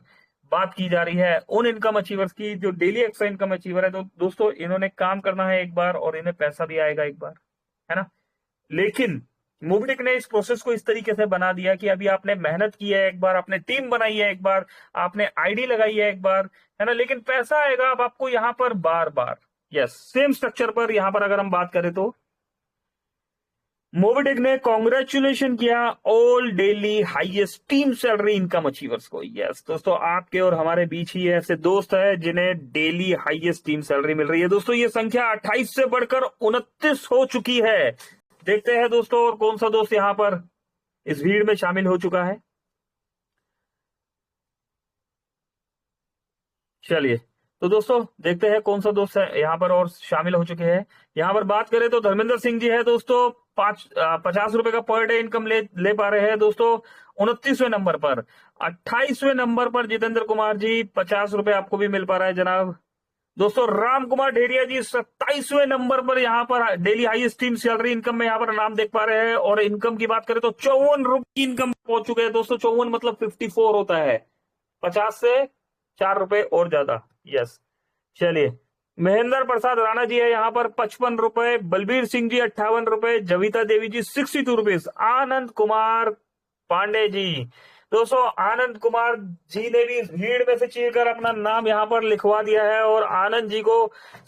बात की जा रही है उन इनकम अचीवर्स की जो डेली एक्स्ट्रा इनकम अचीवर है। तो दोस्तों इन्होंने काम करना है एक बार और इन्हें पैसा भी आएगा एक बार, है ना। लेकिन मोबिटेक ने इस प्रोसेस को इस तरीके से बना दिया कि अभी आपने मेहनत की है एक बार, आपने टीम बनाई है एक बार, आपने आईडी लगाई है एक बार, है ना, लेकिन पैसा आएगा अब आपको यहां पर बार बार। यस, सेम स्ट्रक्चर पर यहां पर अगर हम बात करें तो मोबिटेक ने कॉन्ग्रेचुलेशन किया all daily highest team salary income achievers को। यस दोस्तों, आपके और हमारे बीच ही ऐसे दोस्त है जिन्हें डेली हाईएस्ट टीम सैलरी मिल रही है। दोस्तों ये संख्या 28 से बढ़कर 29 हो चुकी है। देखते हैं दोस्तों और कौन सा दोस्त यहां पर इस भीड़ में शामिल हो चुका है। चलिए तो दोस्तों देखते हैं कौन सा दोस्त है यहाँ पर और शामिल हो चुके हैं। यहाँ पर बात करें तो धर्मेंद्र सिंह जी है दोस्तों, 50 रुपए का पर डे इनकम ले पा रहे हैं दोस्तों 29वें नंबर पर। 28वें नंबर पर जितेंद्र कुमार जी 50 रुपए आपको भी मिल पा रहा है जनाब। दोस्तों राम कुमार ढेरिया जी 27वें नंबर पर यहाँ पर daily highest team salary income में यहाँ पर नाम देख पा रहे हैं। और इनकम की बात करें तो 54 रुपए की इनकम पहुंच चुके हैं दोस्तों। 54 मतलब 54 होता है, 50 से 4 रुपए और ज्यादा। यस, चलिए महेंद्र प्रसाद राणा जी है यहाँ पर 55 रुपए, बलबीर सिंह जी 58 रुपए, जविता देवी जी 62 रुपीज, आनंद कुमार पांडे जी। दोस्तों आनंद कुमार जी ने भी भीड़ में से चीरकर अपना नाम यहाँ पर लिखवा दिया है और आनंद जी को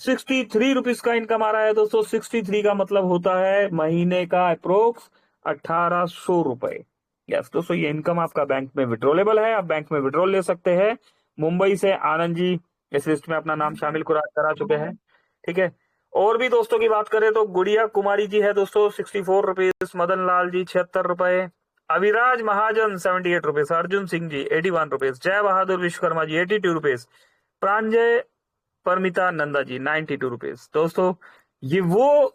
63 रुपीज का इनकम आ रहा है दोस्तों। 63 का मतलब होता है महीने का अप्रोक्स 1800 रुपए। यस दोस्तों, ये इनकम आपका बैंक में विड्रॉलेबल है, आप बैंक में विड्रॉल ले सकते हैं। मुंबई से आनंद जी इस लिस्ट में अपना नाम शामिल करा चुके हैं, ठीक है। और भी दोस्तों की बात करें तो गुड़िया कुमारी जी है दोस्तों 64 रुपीज, मदन लाल जी 76 रुपए, अविराज महाजन 78 रुपीज, अर्जुन सिंह जी 81 रुपीज, जय बहादुर विश्वकर्मा जी 82 रुपीज, प्रांजय परमिता नंदा जी 92 रुपीज। दोस्तों ये वो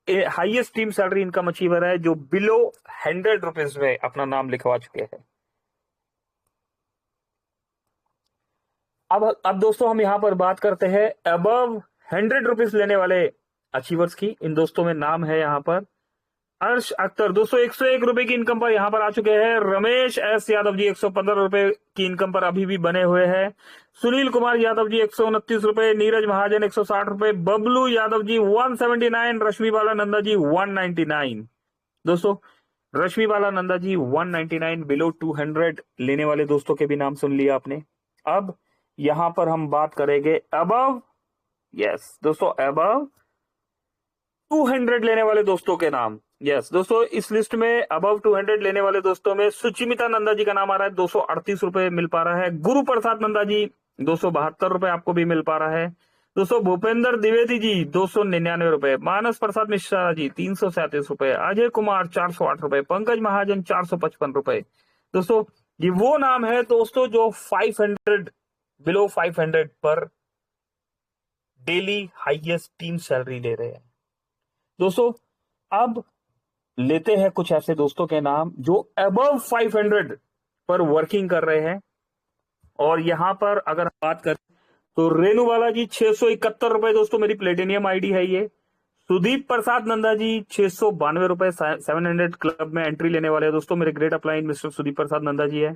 highest team salary income achiever है जो बिलो 100 रुपीज में अपना नाम लिखवा चुके हैं। अब दोस्तों हम यहां पर बात करते हैं अबव 100 रुपीज लेने वाले अचीवर्स की। इन दोस्तों में नाम है यहाँ पर अर्श अख्तर दोस्तों 101 रुपए की इनकम पर यहां पर आ चुके हैं। रमेश एस यादव जी 115 रुपए की इनकम पर अभी भी बने हुए हैं। सुनील कुमार यादव जी 129 रुपए, नीरज महाजन 160 रुपए, बबलू यादव जी 179, रश्मि बाला नंदा जी 199। दोस्तों रश्मि बाला नंदा जी 199 बिलो 200 लेने वाले दोस्तों के भी नाम सुन लिया आपने। अब यहां पर हम बात करेंगे अबव, यस दोस्तों, अबव 200 लेने वाले दोस्तों के नाम। यस दोस्तों, इस लिस्ट में अबव 200 लेने वाले दोस्तों में सुचिमिता नंदा जी का नाम आ रहा है, 238 रुपए मिल पा रहा है। गुरु प्रसाद नंदा जी 272 रुपए आपको भी मिल पा रहा है। दोस्तों भूपेंद्र द्विवेदी जी 299 रुपए, मानस प्रसाद मिश्रा जी 337 रुपए, अजय कुमार 408 रुपए, पंकज महाजन 455 रुपए। दोस्तों ये वो नाम है दोस्तों जो 500 बिलो 500 पर डेली हाईएस्ट टीम सैलरी ले रहे हैं। दोस्तों अब लेते हैं कुछ ऐसे दोस्तों के नाम जो अबव 500 पर वर्किंग कर रहे हैं। और यहां पर अगर बात करें तो रेणु वाला जी 671 रुपए दोस्तों, मेरी प्लेटिनियम आईडी है ये। सुदीप प्रसाद नंदा जी 692 रुपए, 700 क्लब में एंट्री लेने वाले हैं दोस्तों, मेरे ग्रेट अपलाइन मिस्टर सुदीप प्रसाद नंदा जी है।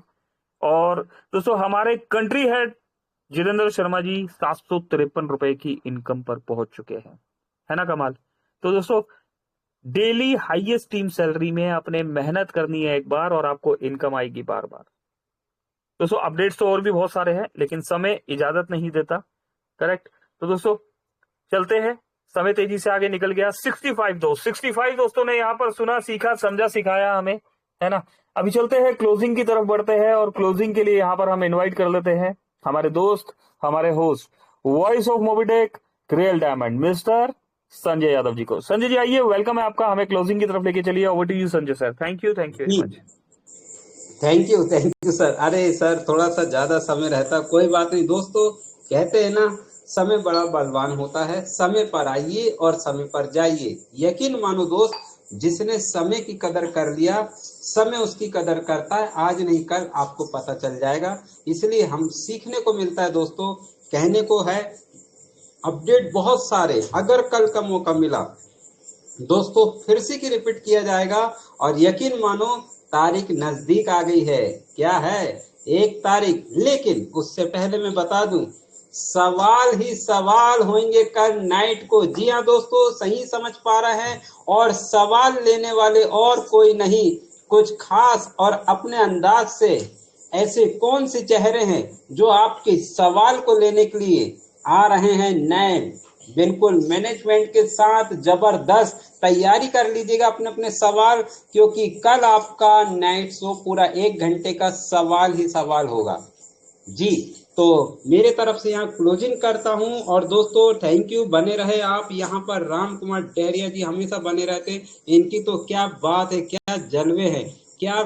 और दोस्तों हमारे कंट्री हेड जितेंद्र शर्मा जी 753 रुपए की इनकम पर पहुंच चुके हैं, है ना कमाल। तो दोस्तों डेली हाईएस्ट टीम सैलरी में अपने मेहनत करनी है एक बार और आपको इनकम आएगी बार बार। दोस्तों अपडेट्स तो और भी बहुत सारे हैं लेकिन समय इजाजत नहीं देता, करेक्ट। तो दोस्तों चलते हैं, समय तेजी से आगे निकल गया। 65 दोस्तों ने यहाँ पर सुना, सीखा, समझा, सिखाया हमें, है ना। अभी चलते हैं क्लोजिंग की तरफ बढ़ते हैं और क्लोजिंग के लिए यहाँ पर हम इन्वाइट कर लेते हैं हमारे दोस्त, हमारे host, voice of Mobitech real diamond mister Sanjay Yadav ji को। संजय जी आइए, वेलकम है आपका, हमें क्लोजिंग की तरफ लेके चलिए। Over to you Sanjay sir. Thank you very much. Thank you sir. अरे सर थोड़ा सा ज्यादा समय रहता, कोई बात नहीं दोस्तों, कहते हैं ना समय बड़ा बलवान होता है। समय पर आइए और समय पर जाइए। यकीन मानो दोस्त, जिसने समय की कदर कर लिया समय उसकी कदर करता है, आज नहीं कल आपको पता चल जाएगा। इसलिए हम सीखने को मिलता है दोस्तों, कहने को है अपडेट बहुत सारे, अगर कल का मौका मिला दोस्तों फिर से की रिपीट किया जाएगा। और यकीन मानो तारीख नजदीक आ गई है, क्या है 1 तारीख। लेकिन उससे पहले मैं बता दूं, सवाल ही सवाल होंगे कल नाइट को। जी हाँ दोस्तों, सही समझ पा रहे हैं। और सवाल लेने वाले और कोई नहीं, कुछ खास और अपने अंदाज से ऐसे कौन से चेहरे हैं जो आपके सवाल को लेने के लिए आ रहे हैं नए, बिल्कुल मैनेजमेंट के साथ जबरदस्त तैयारी कर लीजिएगा अपने अपने सवाल, क्योंकि कल आपका नाइट शो पूरा 1 घंटे का सवाल ही सवाल होगा। जी तो मेरे तरफ से यहाँ क्लोजिंग करता हूँ। और दोस्तों थैंक यू, बने रहे आप यहाँ पर। राम कुमार डेरिया जी हमेशा बने रहते, इनकी तो क्या बात है, क्या जलवे हैं, क्या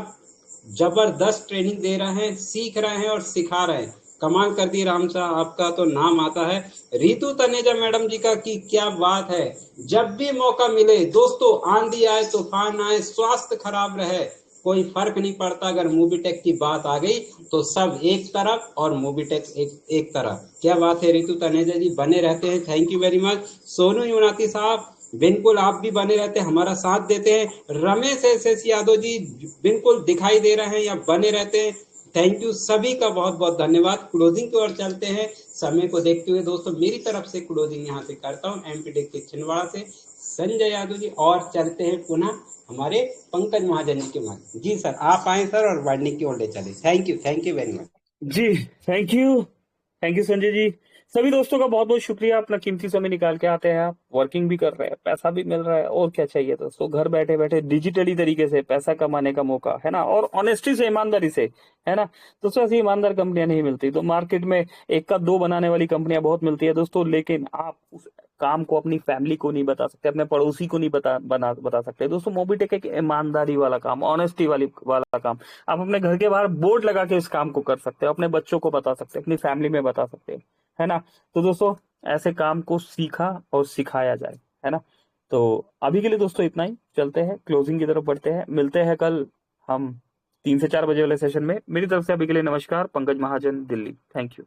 जबरदस्त ट्रेनिंग दे रहे हैं, सीख रहे हैं और सिखा रहे हैं। कमाल कर दी राम साहब, आपका तो नाम आता है। रितु तनेजा मैडम जी का की क्या बात है, जब भी मौका मिले दोस्तों, आंधी आए तूफान आए स्वास्थ्य खराब रहे कोई फर्क नहीं पड़ता, अगर मूवीटेक की बात आ गई तो सब एक तरफ और मूवीटेक एक तरफ। क्या बात है रितु तनेजा जी, बने रहते हैं, thank you very much. Sonu Yunati साहब बिल्कुल आप भी बने रहते हैं, हमारा साथ देते हैं। रमेश एस यादव जी बिल्कुल दिखाई दे रहे हैं या बने रहते हैं, थैंक यू सभी का बहुत बहुत धन्यवाद। क्लोजिंग की ओर चलते हैं समय को देखते हुए दोस्तों, मेरी तरफ से क्लोजिंग यहाँ से करता हूँ एमपीटेक के छिंदवाड़ा से संजय यादव जी। और चलते हैं पुनः हमारे पंकज महाजन जी के माध्यम। जी सर आप आए सर और वार्निंग की ओर ले चले। थैंक यू वेरी मच जी। Thank you Sanjay ji. सभी दोस्तों का बहुत बहुत शुक्रिया, अपना कीमती समय निकाल के आते हैं आप, वर्किंग भी कर रहे हैं, पैसा भी मिल रहा है, और क्या चाहिए दोस्तों। घर बैठे बैठे डिजिटली तरीके से पैसा कमाने का मौका है ना, और ऑनेस्टी से, ईमानदारी से, है ना दोस्तों। ऐसी ईमानदार कंपनियां नहीं मिलती, तो मार्केट में 1 का 2 बनाने वाली कंपनियां बहुत मिलती है दोस्तों, लेकिन आप उस काम को अपनी फैमिली को नहीं बता सकते, अपने पड़ोसी को नहीं बता सकते दोस्तों। मोबीटेक एक ईमानदारी वाला काम, ऑनेस्टी वाला काम। आप अपने घर के बाहर बोर्ड लगा के इस काम को कर सकते हो, अपने बच्चों को बता सकते हो, अपनी फैमिली में बता सकते हो, है ना। तो दोस्तों ऐसे काम को सीखा और सिखाया जाए, है ना। तो अभी के लिए दोस्तों इतना ही, चलते हैं क्लोजिंग की तरफ बढ़ते हैं, मिलते हैं कल हम 3 से 4 बजे वाले सेशन में। मेरी तरफ से अभी के लिए नमस्कार, पंकज महाजन, दिल्ली। Thank you.